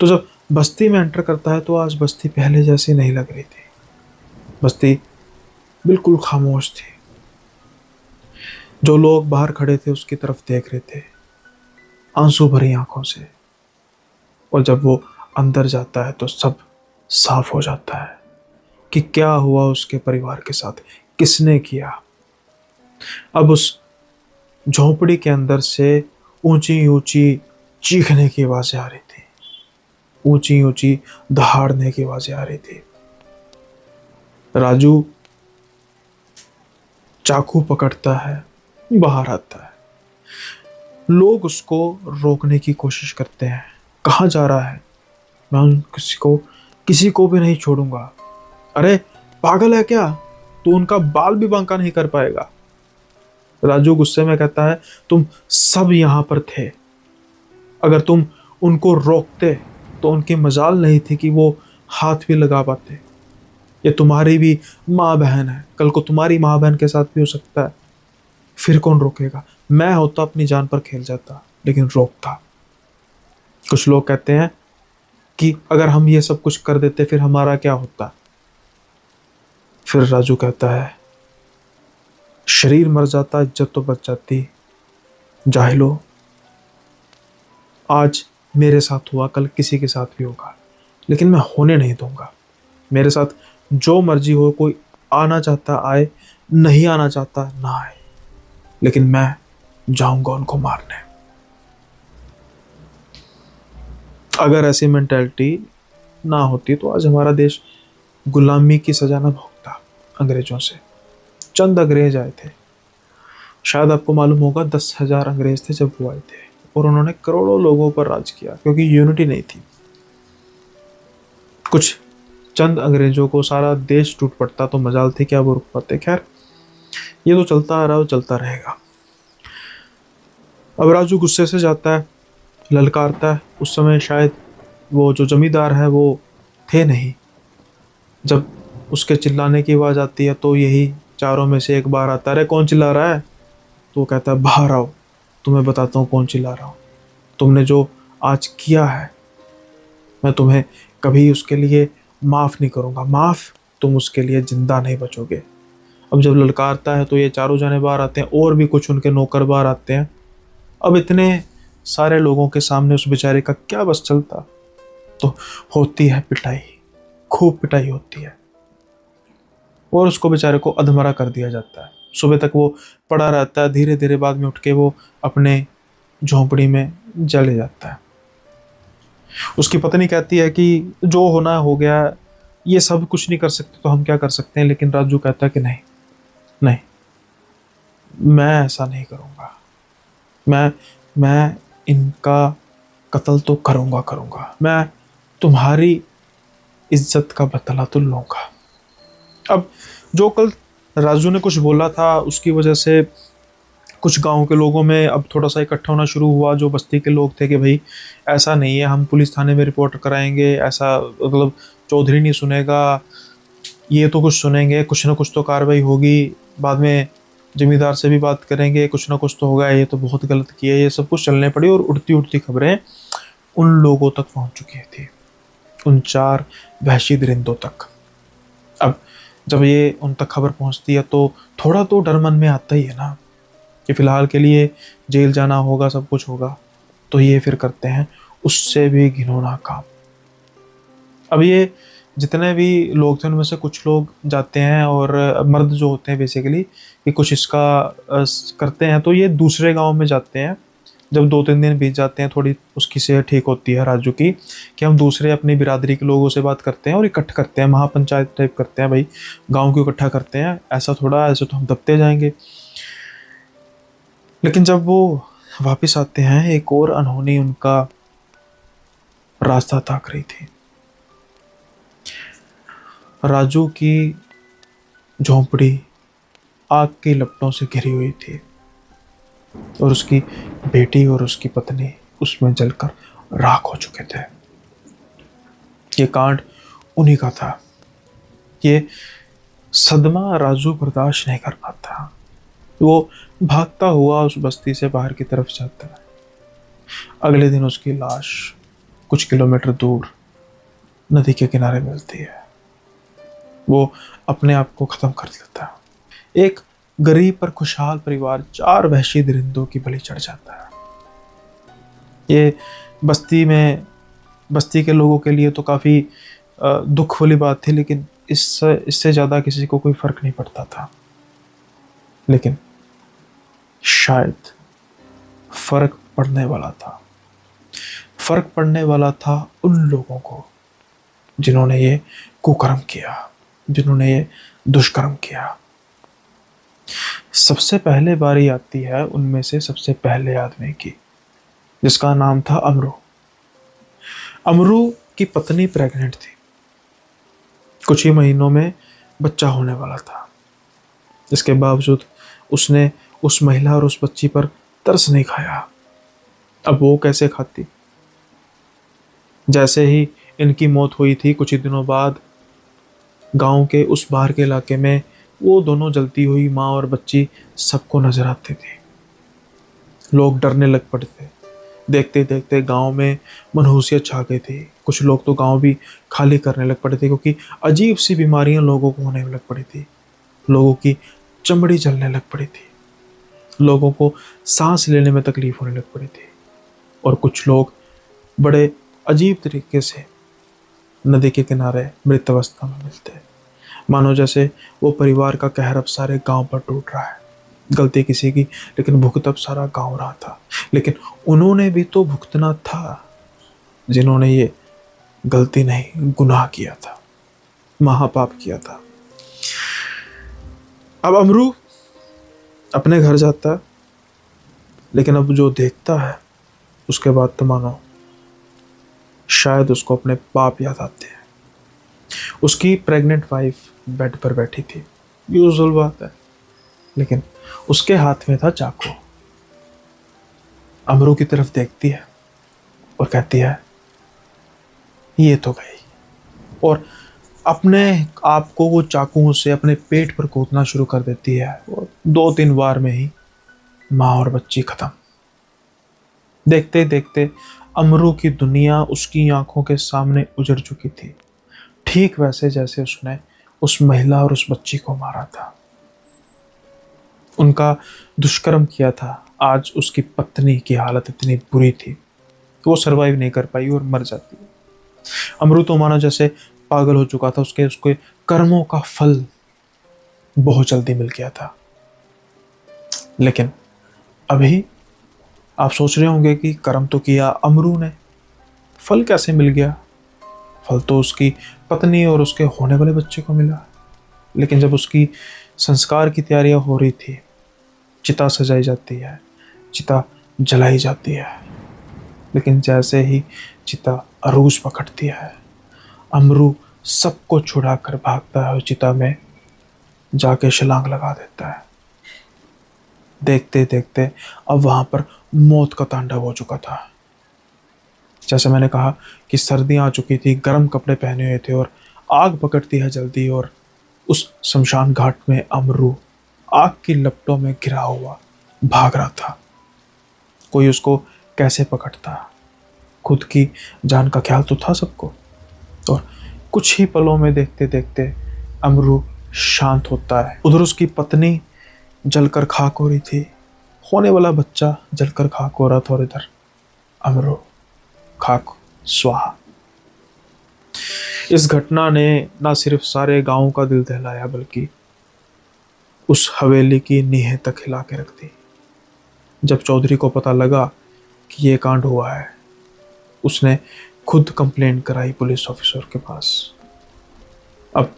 तो जब बस्ती में एंटर करता है तो आज बस्ती पहले जैसी नहीं लग रही थी। बस्ती बिल्कुल खामोश थी। जो लोग बाहर खड़े थे उसकी तरफ देख रहे थे आंसू भरी आंखों से। और जब वो अंदर जाता है तो सब साफ हो जाता है कि क्या हुआ उसके परिवार के साथ, किसने किया। अब उस झोंपड़ी के अंदर से ऊंची ऊंची चीखने की आवाजें आ रही थी, ऊंची ऊंची दहाड़ने की आवाजें आ रही थी। राजू चाकू पकड़ता है, बाहर आता है। लोग उसको रोकने की कोशिश करते हैं। कहाँ जा रहा है? मैं उन किसी को भी नहीं छोड़ूंगा। अरे पागल है क्या? तू उनका बाल भी बांका नहीं कर पाएगा। राजू गुस्से में कहता है तुम सब यहां पर थे। अगर तुम उनको रोकते तो उनकी मजाल नहीं थी कि वो हाथ भी लगा पाते। ये तुम्हारी भी माँ बहन है, कल को तुम्हारी माँ बहन के साथ भी हो सकता है। फिर कौन रोकेगा? मैं होता अपनी जान पर खेल जाता, लेकिन रोकता। कुछ लोग कहते हैं कि अगर हम ये सब कुछ कर देते फिर हमारा क्या होता। फिर राजू कहता है शरीर मर जाता, इज्जत तो बच जाती। जाहिलो, आज मेरे साथ हुआ, कल किसी के साथ भी होगा, लेकिन मैं होने नहीं दूंगा। मेरे साथ जो मर्जी हो, कोई आना चाहता आए, नहीं आना चाहता ना आए, लेकिन मैं जाऊंगा उनको मारने। अगर ऐसी मेंटेलिटी ना होती तो आज हमारा देश गुलामी की सजा न भोगता अंग्रेजों से। चंद अंग्रेज आए थे, शायद आपको मालूम होगा 10,000 अंग्रेज थे जब वो आए थे, और उन्होंने करोड़ों लोगों पर राज किया क्योंकि यूनिटी नहीं थी। कुछ चंद अंग्रेजों को सारा देश टूट पड़ता तो मजाल थी क्या वो रुक पाते। खैर, ये तो चलता आ रहा है, चलता रहेगा। अब राजू गुस्से से जाता है, ललकारता है। उस समय शायद वो जो जमींदार है वो थे नहीं। जब उसके चिल्लाने की आवाज़ आती है तो यही चारों में से एक बार आता है, अरे कौन चिल्ला रहा है? तो वो कहता है बाहर आओ, तुम्हें बताता हूँ कौन चिल्ला रहा हूँ। तुमने जो आज किया है मैं तुम्हें कभी उसके लिए माफ़ नहीं करूँगा। माफ़? तुम उसके लिए जिंदा नहीं बचोगे। अब जब ललकारता है तो ये चारों जाने बाहर आते हैं और भी कुछ उनके नौकर बाहर आते हैं। अब इतने सारे लोगों के सामने उस बेचारे का क्या बस चलता। तो होती है पिटाई, खूब पिटाई होती है और उसको बेचारे को अधमरा कर दिया जाता है। सुबह तक वो पड़ा रहता है, धीरे धीरे बाद में उठ के वो अपने झोंपड़ी में चले जाता है। उसकी पत्नी कहती है कि जो होना हो गया, ये सब कुछ नहीं कर सकते तो हम क्या कर सकते हैं। लेकिन राजू कहता है कि नहीं नहीं, मैं ऐसा नहीं करूँगा। मैं इनका कत्ल तो करूँगा। मैं तुम्हारी इज्जत का बदला तो लूँगा। अब जो कल राजू ने कुछ बोला था उसकी वजह से कुछ गांव के लोगों में अब थोड़ा सा इकट्ठा होना शुरू हुआ। जो बस्ती के लोग थे कि भाई ऐसा नहीं है, हम पुलिस थाने में रिपोर्ट कराएंगे, ऐसा मतलब चौधरी नहीं सुनेगा, ये तो कुछ सुनेंगे, कुछ ना कुछ तो कार्रवाई होगी, बाद में जमींदार से भी बात करेंगे, कुछ ना कुछ तो होगा, ये तो बहुत गलत किया। ये सब कुछ चलने पड़ी और उड़ती उड़ती खबरें उन लोगों तक पहुंच चुकी थी, उन 4 वहशी दरिंदों तक। अब जब ये उन तक खबर पहुंचती है तो थोड़ा तो डर मन में आता ही है ना। कि फ़िलहाल के लिए जेल जाना होगा, सब कुछ होगा, तो ये फिर करते हैं उससे भी घिनौना काम। अब ये जितने भी लोग थे उनमें से कुछ लोग जाते हैं और मर्द जो होते हैं बेसिकली कि कुछ इसका करते हैं, तो ये दूसरे गांव में जाते हैं। जब 2-3 दिन बीत जाते हैं, थोड़ी उसकी सेहत ठीक होती है राजू की, कि हम दूसरे अपनी बिरादरी के लोगों से बात करते हैं और इकट्ठा करते हैं, महापंचायत टाइप करते हैं भाई, गांव को इकट्ठा करते हैं। ऐसा थोड़ा, ऐसे तो हम दबते जाएंगे। लेकिन जब वो वापस आते हैं, एक और अनहोनी उनका रास्ता ताक रही थी। राजू की झोंपड़ी आग की लपटों से घिरी हुई थी और उसकी बेटी और उसकी पत्नी उसमें जलकर राख हो चुके थे। ये कांड उन्हीं का था। ये सदमा राजू बर्दाश्त नहीं कर पाता। वो भागता हुआ उस बस्ती से बाहर की तरफ जाता है। अगले दिन उसकी लाश कुछ किलोमीटर दूर नदी के किनारे मिलती है। वो अपने आप को खत्म कर लेता है। एक गरीब पर खुशहाल परिवार 4 वहशी दरिंदों की बलि चढ़ जाता है। ये बस्ती के लोगों के लिए तो काफ़ी दुख वाली बात थी, लेकिन इससे ज़्यादा किसी को कोई फर्क नहीं पड़ता था। लेकिन शायद फर्क पड़ने वाला था। फर्क पड़ने वाला था उन लोगों को जिन्होंने ये कुकर्म किया, जिन्होंने ये दुष्कर्म किया। सबसे पहले बारी आती है उनमें से सबसे पहले आदमी की, जिसका नाम था अमरू। अमरू की पत्नी प्रेग्नेंट थी। कुछ ही महीनों में बच्चा होने वाला था। इसके बावजूद उसने उस महिला और उस बच्ची पर तरस नहीं खाया। अब वो कैसे खाती? जैसे ही इनकी मौत हुई थी, कुछ ही दिनों बाद गांव के उस बाहर के इलाके में वो दोनों जलती हुई माँ और बच्ची सबको नजर आती थी। लोग डरने लग पड़े थे। देखते देखते गांव में मनहूसियत छा गई थी। कुछ लोग तो गांव भी खाली करने लग पड़े थे, क्योंकि अजीब सी बीमारियां लोगों को होने लग पड़ी थी। लोगों की चमड़ी जलने लग पड़ी थी। लोगों को सांस लेने में तकलीफ होने लग पड़ी थी। और कुछ लोग बड़े अजीब तरीके से नदी के किनारे मृत अवस्था में मिलते, मानो जैसे वो परिवार का कहर अब सारे गांव पर टूट रहा है। गलती किसी की, लेकिन भुगत अब सारा गांव रहा था। लेकिन उन्होंने भी तो भुगतना था जिन्होंने ये गलती नहीं, गुनाह किया था, महापाप किया था। अब अमरू अपने घर जाता है, लेकिन अब जो देखता है उसके बाद तो मानो शायद उसको अपने पाप याद आते हैं। उसकी प्रेग्नेंट वाइफ बेड पर बैठी थी, यूजुअल बात है, लेकिन उसके हाथ में था चाकू। अमरू की तरफ देखती है और कहती है, ये तो गई, और अपने आप को वो चाकुओं से अपने पेट पर कूदना शुरू कर देती है। और 2-3 बार में ही माँ और बच्ची खत्म। देखते देखते अमरू की दुनिया उसकी आंखों के सामने उजड़ चुकी थी, ठीक वैसे जैसे उसने उस महिला और उस बच्ची को मारा था, उनका दुष्कर्म किया था। आज उसकी पत्नी की हालत इतनी बुरी थी कि वो सरवाइव नहीं कर पाई और मर जाती है। अमरू तो मानो जैसे पागल हो चुका था। उसके कर्मों का फल बहुत जल्दी मिल गया था। लेकिन अभी आप सोच रहे होंगे कि कर्म तो किया अमरू ने, फल कैसे मिल गया? फल तो उसकी पत्नी और उसके होने वाले बच्चे को मिला। लेकिन जब उसकी संस्कार की तैयारियां हो रही थी, चिता सजाई जाती है, चिता जलाई जाती है, लेकिन जैसे ही चिता अरूज पकड़ती है, अमरू सबको छुड़ा कर भागता है और चिता में जाके छलांग लगा देता है। देखते देखते अब वहां पर मौत का तांडव हो चुका था। जैसे मैंने कहा कि सर्दियां आ चुकी थी, गर्म कपड़े पहने हुए थे और आग पकड़ती है जल्दी, और उस शमशान घाट में अमरू आग की लपटों में घिरा हुआ भाग रहा था। कोई उसको कैसे पकड़ता? खुद की जान का ख्याल तो था सबको। और कुछ ही पलों में देखते देखते अमरू शांत होता है। उधर उसकी पत्नी जलकर खाक हो रही थी। होने वाला बच्चा जलकर खाक हो रहा था और इधर अमरो खाक स्वाहा। इस घटना ने न सिर्फ सारे गांव का दिल दहलाया बल्कि उस हवेली की नींहें तक हिला के रख दी। जब चौधरी को पता लगा कि ये कांड हुआ है, उसने खुद कंप्लेंट कराई पुलिस ऑफिसर के पास। अब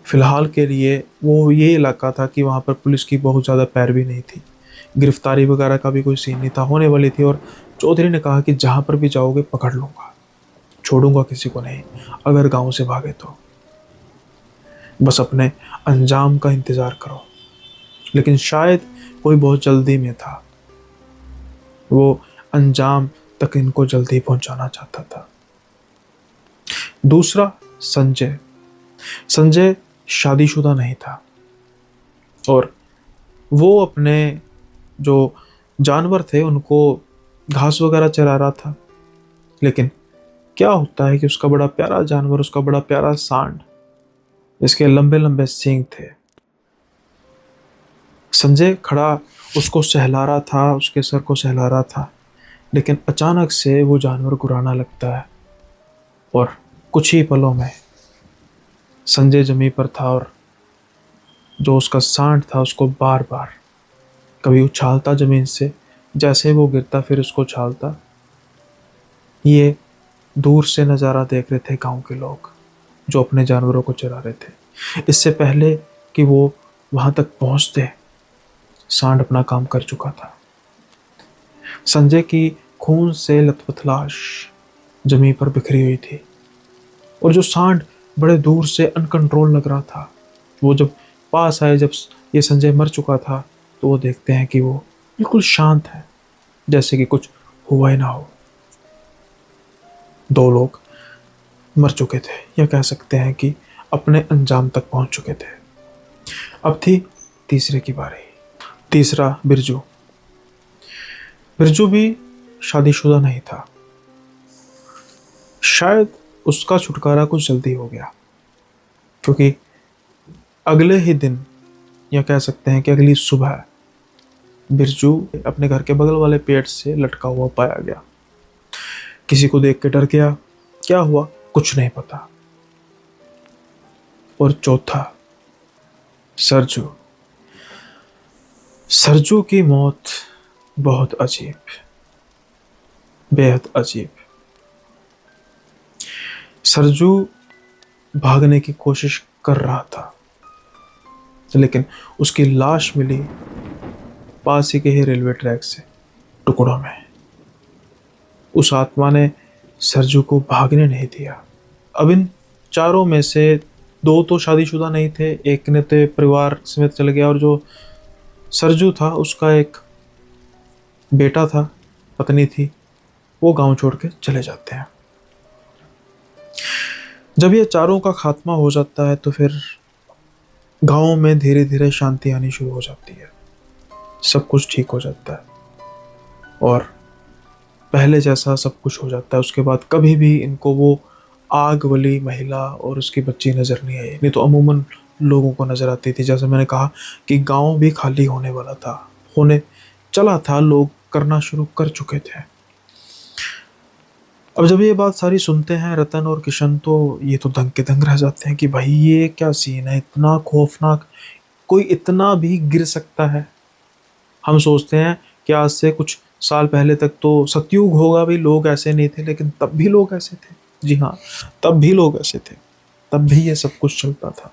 फिलहाल के लिए वो ये इलाका था कि वहाँ पर पुलिस की बहुत ज़्यादा पैरवी नहीं थी, गिरफ्तारी वगैरह का भी कोई सीन नहीं था, होने वाली थी। और चौधरी ने कहा कि जहाँ पर भी जाओगे पकड़ लूँगा, छोड़ूंगा किसी को नहीं, अगर गांव से भागे तो बस अपने अंजाम का इंतज़ार करो। लेकिन शायद कोई बहुत जल्दी में था, वो अंजाम तक इनको जल्दी पहुंचाना चाहता था। दूसरा, संजय। संजय शादीशुदा नहीं था और वो अपने जो जानवर थे उनको घास वगैरह चरा रहा था। लेकिन क्या होता है कि उसका बड़ा प्यारा जानवर, उसका बड़ा प्यारा सांड, जिसके लंबे लंबे सींग थे, संजय खड़ा उसको सहला रहा था, उसके सर को सहला रहा था। लेकिन अचानक से वो जानवर गुर्राना लगता है और कुछ ही पलों में संजय जमीन पर था और जो उसका सांड था उसको बार बार कभी उछालता जमीन से, जैसे वो गिरता फिर उसको उछालता। ये दूर से नज़ारा देख रहे थे गांव के लोग जो अपने जानवरों को चरा रहे थे। इससे पहले कि वो वहां तक पहुंचते, सांड अपना काम कर चुका था। संजय की खून से लथपथ लाश जमीन पर बिखरी हुई थी और जो सांड बड़े दूर से अनकंट्रोल लग रहा था, वो जब पास आए, जब ये संजय मर चुका था, तो वो देखते हैं कि वो बिल्कुल शांत है, जैसे कि कुछ हुआ ही ना हो। दो लोग मर चुके थे, या कह सकते हैं कि अपने अंजाम तक पहुंच चुके थे। अब थी तीसरे की बारी। तीसरा, बिरजू। बिरजू भी शादीशुदा नहीं था। शायद उसका छुटकारा कुछ जल्दी हो गया, क्योंकि अगले ही दिन, या कह सकते हैं कि अगली सुबह, बिरजू अपने घर के बगल वाले पेड़ से लटका हुआ पाया गया। किसी को देख के डर गया, क्या हुआ कुछ नहीं पता। और चौथा, सरजू। सरजू की मौत बहुत अजीब, बेहद अजीब। सरजू भागने की कोशिश कर रहा था, लेकिन उसकी लाश मिली पास ही के ही रेलवे ट्रैक से टुकड़ों में। उस आत्मा ने सरजू को भागने नहीं दिया। अब इन चारों में से दो तो शादीशुदा नहीं थे, एक ने तो परिवार समेत चल गया, और जो सरजू था उसका एक बेटा था, पत्नी थी, वो गांव छोड़ के चले जाते हैं। जब ये चारों का खात्मा हो जाता है तो फिर गांव में धीरे धीरे शांति आनी शुरू हो जाती है, सब कुछ ठीक हो जाता है और पहले जैसा सब कुछ हो जाता है। उसके बाद कभी भी इनको वो आग वाली महिला और उसकी बच्ची नज़र नहीं आई। नहीं तो अमूमन लोगों को नज़र आती थी। जैसे मैंने कहा कि गांव भी खाली होने वाला था, होने चला था, लोग करना शुरू कर चुके थे। अब जब ये बात सारी सुनते हैं रतन और किशन, तो ये तो दंग के दंग रह जाते हैं कि भाई ये क्या सीन है, इतना खौफनाक, कोई इतना भी गिर सकता है। हम सोचते हैं कि आज से कुछ साल पहले तक तो सतयुग होगा, भी लोग ऐसे नहीं थे, लेकिन तब भी लोग ऐसे थे। जी हाँ, तब भी लोग ऐसे थे, तब भी ये सब कुछ चलता था।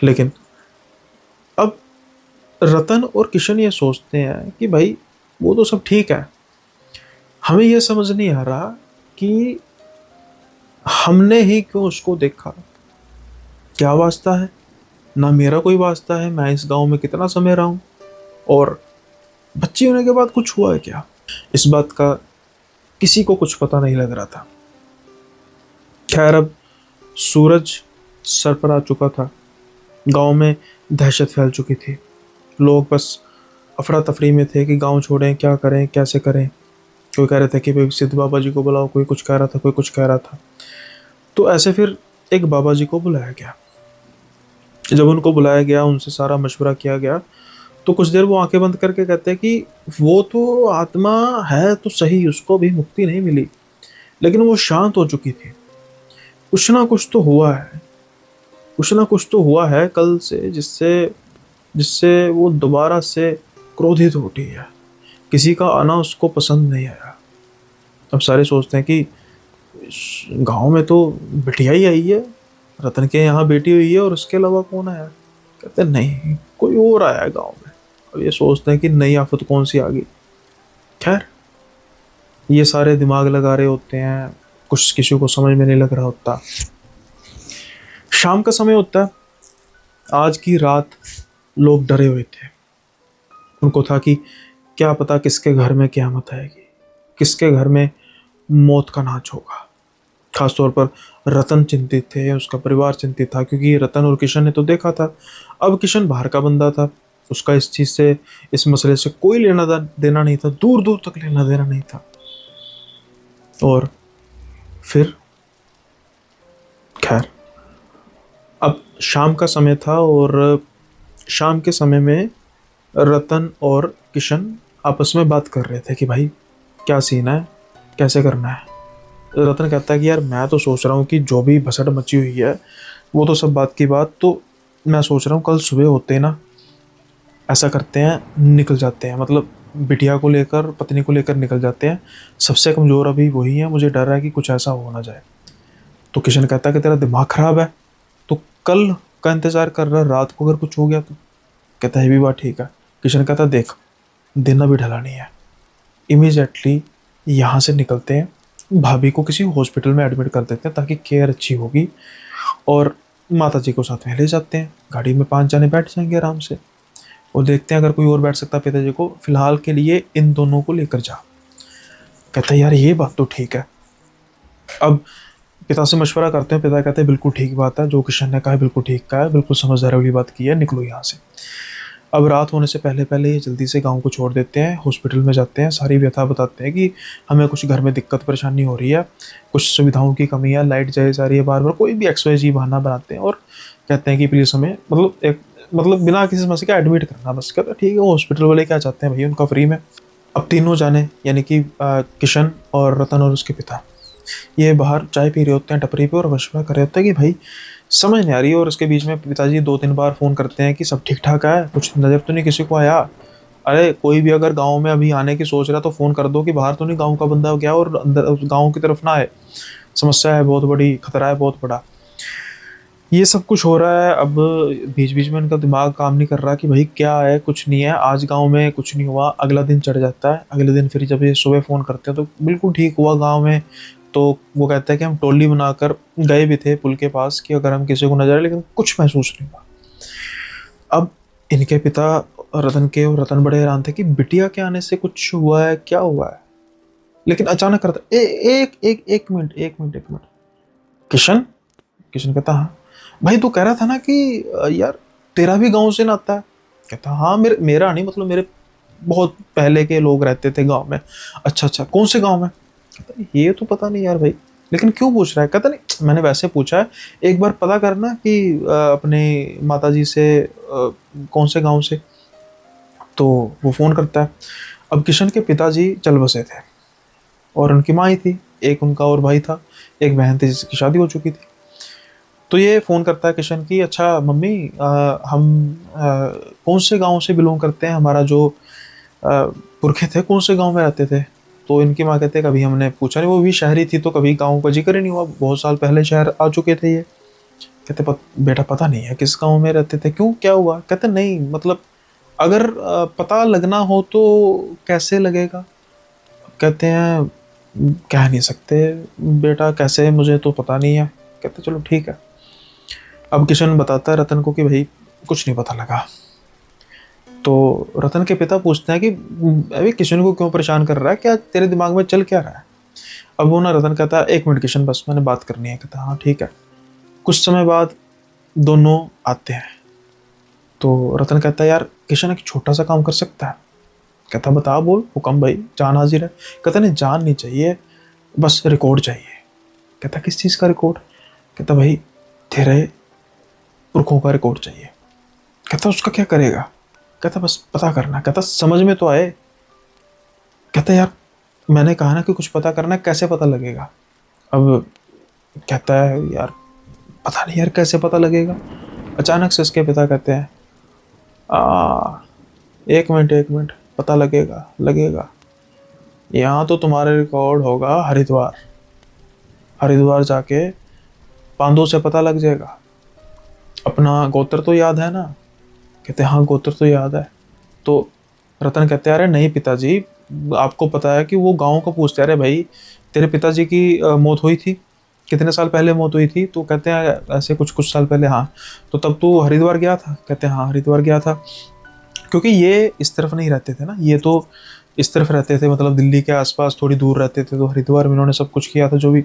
लेकिन अब रतन और किशन ये सोचते हैं कि भाई वो तो सब ठीक है, हमें ये समझ नहीं आ रहा कि हमने ही क्यों उसको देखा, क्या वास्ता है, ना मेरा कोई वास्ता है, मैं इस गांव में कितना समय रहा हूं, और बच्ची होने के बाद कुछ हुआ है क्या। इस बात का किसी को कुछ पता नहीं लग रहा था। खैर, अब सूरज सर पर आ चुका था, गांव में दहशत फैल चुकी थी, लोग बस अफरा तफरी में थे कि गांव छोड़ें, क्या करें, कैसे करें। कोई कह रहे थे कि भाई सिद्ध बाबा जी को बुलाओ, कोई कुछ कह रहा था, कोई कुछ कह रहा था। तो ऐसे फिर एक बाबा जी को बुलाया गया। जब उनको बुलाया गया, उनसे सारा मशवरा किया गया, तो कुछ देर वो आंखें बंद करके कहते हैं कि वो तो आत्मा है तो सही, उसको भी मुक्ति नहीं मिली, लेकिन वो शांत हो चुकी थी। कुछ ना कुछ तो हुआ है, कुछ ना कुछ तो हुआ है कल से, जिससे जिससे वो दोबारा से क्रोधित हो उठी है। किसी का आना उसको पसंद नहीं आया। अब सारे सोचते हैं कि गांव में तो बिटिया ही आई है, रतन के यहाँ बेटी हुई है, और उसके अलावा कौन आया? कहते हैं नहीं, कोई और आया है गांव में। अब ये सोचते हैं कि नई आफत कौन सी आ गई। खैर, ये सारे दिमाग लगा रहे होते हैं, कुछ किसी को समझ में नहीं लग रहा होता। शाम का समय होता है। आज की रात लोग डरे हुए थे। उनको था कि क्या पता किसके घर में क़यामत आएगी, किसके घर में मौत का नाच होगा। खासतौर पर रतन चिंतित थे, उसका परिवार चिंतित था, क्योंकि रतन और किशन ने तो देखा था। अब किशन बाहर का बंदा था, उसका इस चीज़ से, इस मसले से कोई लेना देना नहीं था, दूर दूर तक लेना देना नहीं था। और फिर खैर, अब शाम का समय था, और शाम के समय में रतन और किशन आपस में बात कर रहे थे कि भाई क्या सीन है, कैसे करना है। रतन कहता है कि यार मैं तो सोच रहा हूँ कि जो भी भसड़ मची हुई है वो तो सब बात की बात, तो मैं सोच रहा हूँ कल सुबह होते ही ना ऐसा करते हैं, निकल जाते हैं, मतलब बिटिया को लेकर, पत्नी को लेकर निकल जाते हैं। सबसे कमज़ोर अभी वही है, मुझे डर है कि कुछ ऐसा हो ना जाए। तो किशन कहता है कि तेरा दिमाग ख़राब है, तो कल का इंतज़ार कर रहा है, रात को अगर कुछ हो गया तो? कहता है ये भी बात ठीक है। किशन कहता है देख, दिन अभी ढला नहीं है, इमीडिएटली यहाँ से निकलते हैं, भाभी को किसी हॉस्पिटल में एडमिट कर देते हैं ताकि केयर अच्छी होगी, और माता जी को साथ में ले जाते हैं। गाड़ी में 5 जने बैठ जाएंगे आराम से, और देखते हैं अगर कोई और बैठ सकता है पिताजी को, फिलहाल के लिए इन दोनों को लेकर जा। कहता है यार ये बात तो ठीक है। अब पिता से मशवरा करते हैं, पिता कहते हैं बिल्कुल ठीक बात है, जो किशन ने कहा है बिल्कुल ठीक कहा है, बिल्कुल समझदारी वाली बात की है, निकलो यहाँ से। अब रात होने से पहले पहले ये जल्दी से गांव को छोड़ देते हैं, हॉस्पिटल में जाते हैं, सारी व्यथा बताते हैं कि हमें कुछ घर में दिक्कत परेशानी हो रही है, कुछ सुविधाओं की कमी है, लाइट जाए जा रही है बार बार, कोई भी XYZ बहाना बनाते हैं, और कहते हैं कि प्लीज़ हमें, मतलब बिना किसी समस्या का एडमिट करना बस। कहते हैं ठीक है, हॉस्पिटल वाले क्या चाहते हैं भाई, उनका फ्री में। अब तीनों जाने, यानी कि किशन और रतन और उसके पिता, ये बाहर चाय पी रहे होते हैं टपरी पे, और मशवरा कर रहे होते हैं कि भाई समझ नहीं आ रही है। और उसके बीच में पिताजी 2-3 बार फ़ोन करते हैं कि सब ठीक ठाक है, कुछ नज़र तो नहीं किसी को आया? अरे कोई भी अगर गांव में अभी आने की सोच रहा तो फ़ोन कर दो कि बाहर तो नहीं गांव का बंदा हो गया और अंदर गांव की तरफ ना आए, समस्या है बहुत बड़ी, खतरा है बहुत बड़ा। ये सब कुछ हो रहा है। अब बीच बीच में इनका दिमाग काम नहीं कर रहा कि भाई क्या है, कुछ नहीं है, आज गांव में कुछ नहीं हुआ। अगला दिन चढ़ जाता है, अगले दिन फिर जब ये सुबह फ़ोन करते हैं तो बिल्कुल ठीक हुआ गांव में। तो वो कहता है कि हम टोली बनाकर गए भी थे पुल के पास कि अगर हम किसी को नजर आए, लेकिन कुछ महसूस नहीं हुआ। अब इनके पिता रतन के, और रतन बड़े हैरान थे कि बिटिया के आने से कुछ हुआ है, क्या हुआ है। लेकिन अचानक करता एक मिनट, किशन। किशन कहता हाँ भाई, तू कह रहा था ना कि यार तेरा भी गांव से नाता है? कहता हाँ, मेरा नहीं, मतलब मेरे बहुत पहले के लोग रहते थे गांव में। अच्छा अच्छा, कौन से गांव में? कहता ये तो पता नहीं यार भाई, लेकिन क्यों पूछ रहा है? कहता नहीं, मैंने वैसे पूछा है, एक बार पता करना कि अपने माताजी से कौन से गांव से। तो वो फ़ोन करता है। अब किशन के पिताजी चल बसे थे, और उनकी माँ ही थी, एक उनका और भाई था, एक बहन थी जिसकी शादी हो चुकी थी। तो ये फ़ोन करता है किशन की, अच्छा मम्मी, हम कौन से गांव से बिलोंग करते हैं, हमारा जो पुरखे थे कौन से गांव में रहते थे? तो इनकी माँ कहते हैं कभी हमने पूछा नहीं, वो भी शहरी थी तो कभी गांव का जिक्र ही नहीं हुआ, बहुत साल पहले शहर आ चुके थे ये। कहते बेटा पता नहीं है किस गांव में रहते थे, क्यों क्या हुआ? कहते नहीं, मतलब अगर पता लगना हो तो कैसे लगेगा? कहते हैं कह नहीं सकते बेटा, कैसे, मुझे तो पता नहीं है। कहते चलो ठीक है। अब किशन बताता है रतन को कि भाई कुछ नहीं पता लगा। तो रतन के पिता पूछते हैं कि अभी किशन को क्यों परेशान कर रहा है, क्या तेरे दिमाग में चल क्या रहा है? अब वो ना, रतन कहता है 1 मिनट किशन, बस मैंने बात करनी है। कहता हाँ ठीक है। कुछ समय बाद दोनों आते हैं। तो रतन कहता है यार किशन एक छोटा सा काम कर सकता है। कहता बता, बोल, हुक्म भाई, जान हाजिर है। कहता नहीं, जान नहीं चाहिए, बस रिकॉर्ड चाहिए। कहता किस चीज़ का रिकॉर्ड? कहता भाई तेरे पुरखों का रिकॉर्ड चाहिए। कहता उसका क्या करेगा? कहता बस पता करना। कहता समझ में तो आए। कहता यार मैंने कहा ना कि कुछ पता करना है, कैसे पता लगेगा? अब कहता है यार पता नहीं यार कैसे पता लगेगा। अचानक से उसके पिता कहते हैं आ एक मिनट पता लगेगा लगेगा। यहाँ तो तुम्हारा रिकॉर्ड होगा हरिद्वार। हरिद्वार जाके पांडु से पता लग जाएगा। अपना गोत्र तो याद है ना? कहते हाँ गोत्र तो याद है। तो रतन कहते अरे नहीं पिताजी, आपको पता है कि वो गांव को पूछते अरे भाई तेरे पिताजी की मौत हुई थी, कितने साल पहले मौत हुई थी? तो कहते हैं ऐसे कुछ कुछ साल पहले। हाँ तो तब तू हरिद्वार गया था? कहते हैं हाँ हरिद्वार गया था। क्योंकि ये इस तरफ नहीं रहते थे ना, ये तो इस तरफ रहते थे, मतलब दिल्ली के आसपास थोड़ी दूर रहते थे, तो हरिद्वार में इन्होंने सब कुछ किया था जो भी।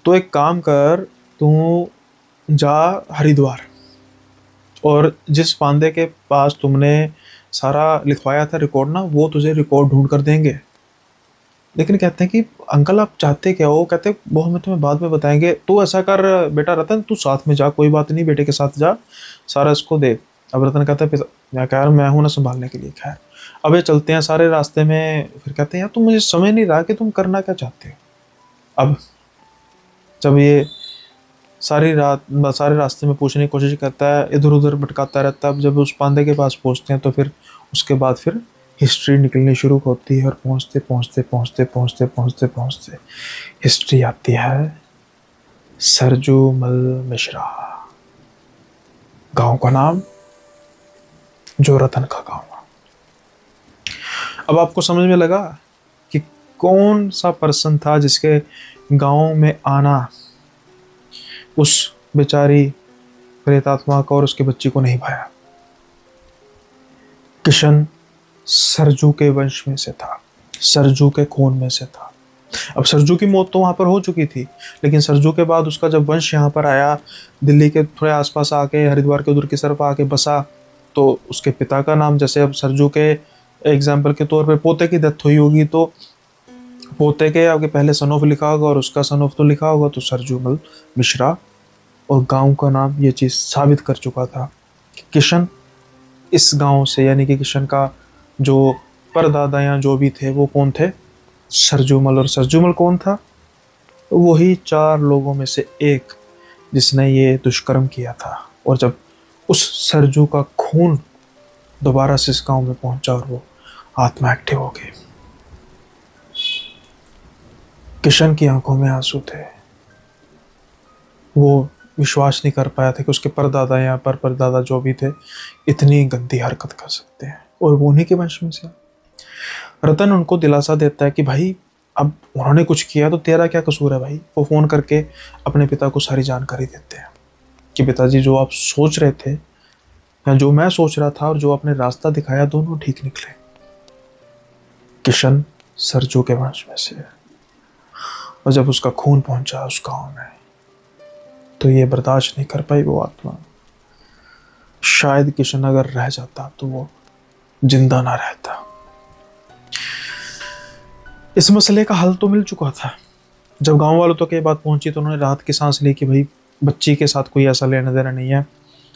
तो एक काम कर, तू जा हरिद्वार, और जिस पांडे के पास तुमने सारा लिखवाया था रिकॉर्ड ना, वो तुझे रिकॉर्ड ढूंढ कर देंगे। लेकिन कहते हैं कि अंकल आप चाहते क्या हो? कहते वो हमें तुम्हें बाद में बताएंगे। तो ऐसा कर बेटा रतन, तू साथ में जा, कोई बात नहीं, बेटे के साथ जा, सारा इसको दे। अब रतन कहता है मैं कह रहा मैं हूं ना संभालने के लिए। खैर अब ये चलते हैं सारे रास्ते में। फिर कहते हैं यार तुम, मुझे समझ नहीं रहा कि तुम करना क्या चाहते हो। अब जब ये सारे रास्ते में पूछने की कोशिश करता है, इधर उधर भटकाता रहता है। अब जब उस पांडे के पास पहुंचते हैं तो फिर उसके बाद फिर हिस्ट्री निकलनी शुरू होती है, और पहुंचते पहुंचते पहुंचते पहुंचते पहुंचते पहुंचते हिस्ट्री आती है सरजूमल मिश्रा। गांव का नाम जो रतन का गांव। अब आपको समझ में लगा कि कौन सा पर्सन था जिसके गांव में आना उस बेचारी प्रेतात्मा को और उसके बच्ची को नहीं भाया। किशन सरजू के वंश में से था, सरजू के खून में से था। अब सरजू की मौत तो वहां पर हो चुकी थी, लेकिन सरजू के बाद उसका जब वंश यहाँ पर आया, दिल्ली के थोड़े आसपास आके, हरिद्वार के उधर की तरफ आके बसा, तो उसके पिता का नाम, जैसे अब सरजू के एग्जाम्पल के तौर पे पोते की डेथ हुई होगी, तो पोते के आगे पहले सनोफ लिखा होगा और उसका सनोफ तो लिखा होगा, तो सरजूमल मिश्रा। और गांव का नाम ये चीज़ साबित कर चुका था कि किशन इस गांव से, यानी कि किशन का जो परदादा या जो भी थे वो कौन थे? सरजूमल। और सरजूमल कौन था? वही 4 लोगों में से एक जिसने ये दुष्कर्म किया था। और जब उस सरजू का खून दोबारा से इस गांव में पहुंचा और वो आत्मा एक्टिव हो गई। किशन की आंखों में आंसू थे। वो विश्वास नहीं कर पाया था कि उसके परदादा या परदादा जो भी थे इतनी गंदी हरकत कर सकते हैं, और वो उन्हीं के वंश में से। रतन उनको दिलासा देता है कि भाई अब उन्होंने कुछ किया तो तेरा क्या कसूर है भाई। वो फ़ोन करके अपने पिता को सारी जानकारी देते हैं कि पिताजी जो आप सोच रहे थे या जो मैं सोच रहा था और जो आपने रास्ता दिखाया, दोनों ठीक निकले। किशन सरजू के वंश में से है, और जब उसका खून पहुंचा उस गांव में तो ये बर्दाश्त नहीं कर पाई वो आत्मा। शायद किशन अगर रह जाता तो वो जिंदा ना रहता। इस मसले का हल तो मिल चुका था। जब गांव वालों तक ये बात पहुंची तो उन्होंने राहत की सांस ली कि भाई बच्ची के साथ कोई ऐसा लेना देना नहीं है।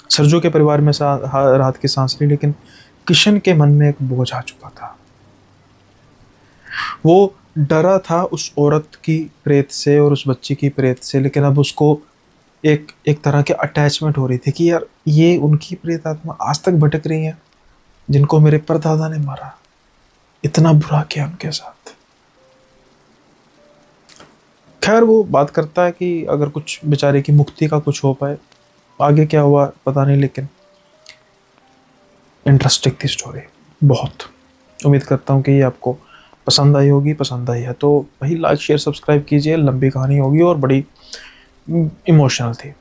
सरजू के परिवार में राहत की सांस ली, लेकिन किशन के मन में एक बोझ आ चुका था। वो डरा था उस औरत की प्रेत से और उस बच्ची की प्रेत से, लेकिन अब उसको एक तरह की अटैचमेंट हो रही थी कि यार ये उनकी प्रेत आत्मा आज तक भटक रही है जिनको मेरे परदादा ने मारा, इतना बुरा किया उनके साथ। खैर वो बात करता है कि अगर कुछ बेचारे की मुक्ति का कुछ हो पाए। आगे क्या हुआ पता नहीं, लेकिन इंटरेस्टिंग थी स्टोरी बहुत। उम्मीद करता हूँ कि ये आपको पसंद आई होगी। पसंद आई है तो भाई लाइक शेयर सब्सक्राइब कीजिए। लंबी कहानी होगी और बड़ी इमोशनल थी।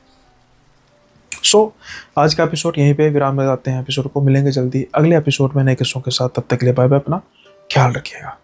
आज का एपिसोड यहीं पे विराम लगाते हैं। एपिसोड को मिलेंगे जल्दी अगले एपिसोड में नए किस्सों के साथ। तब तक के लिए बाय बाय, अपना ख्याल रखिएगा।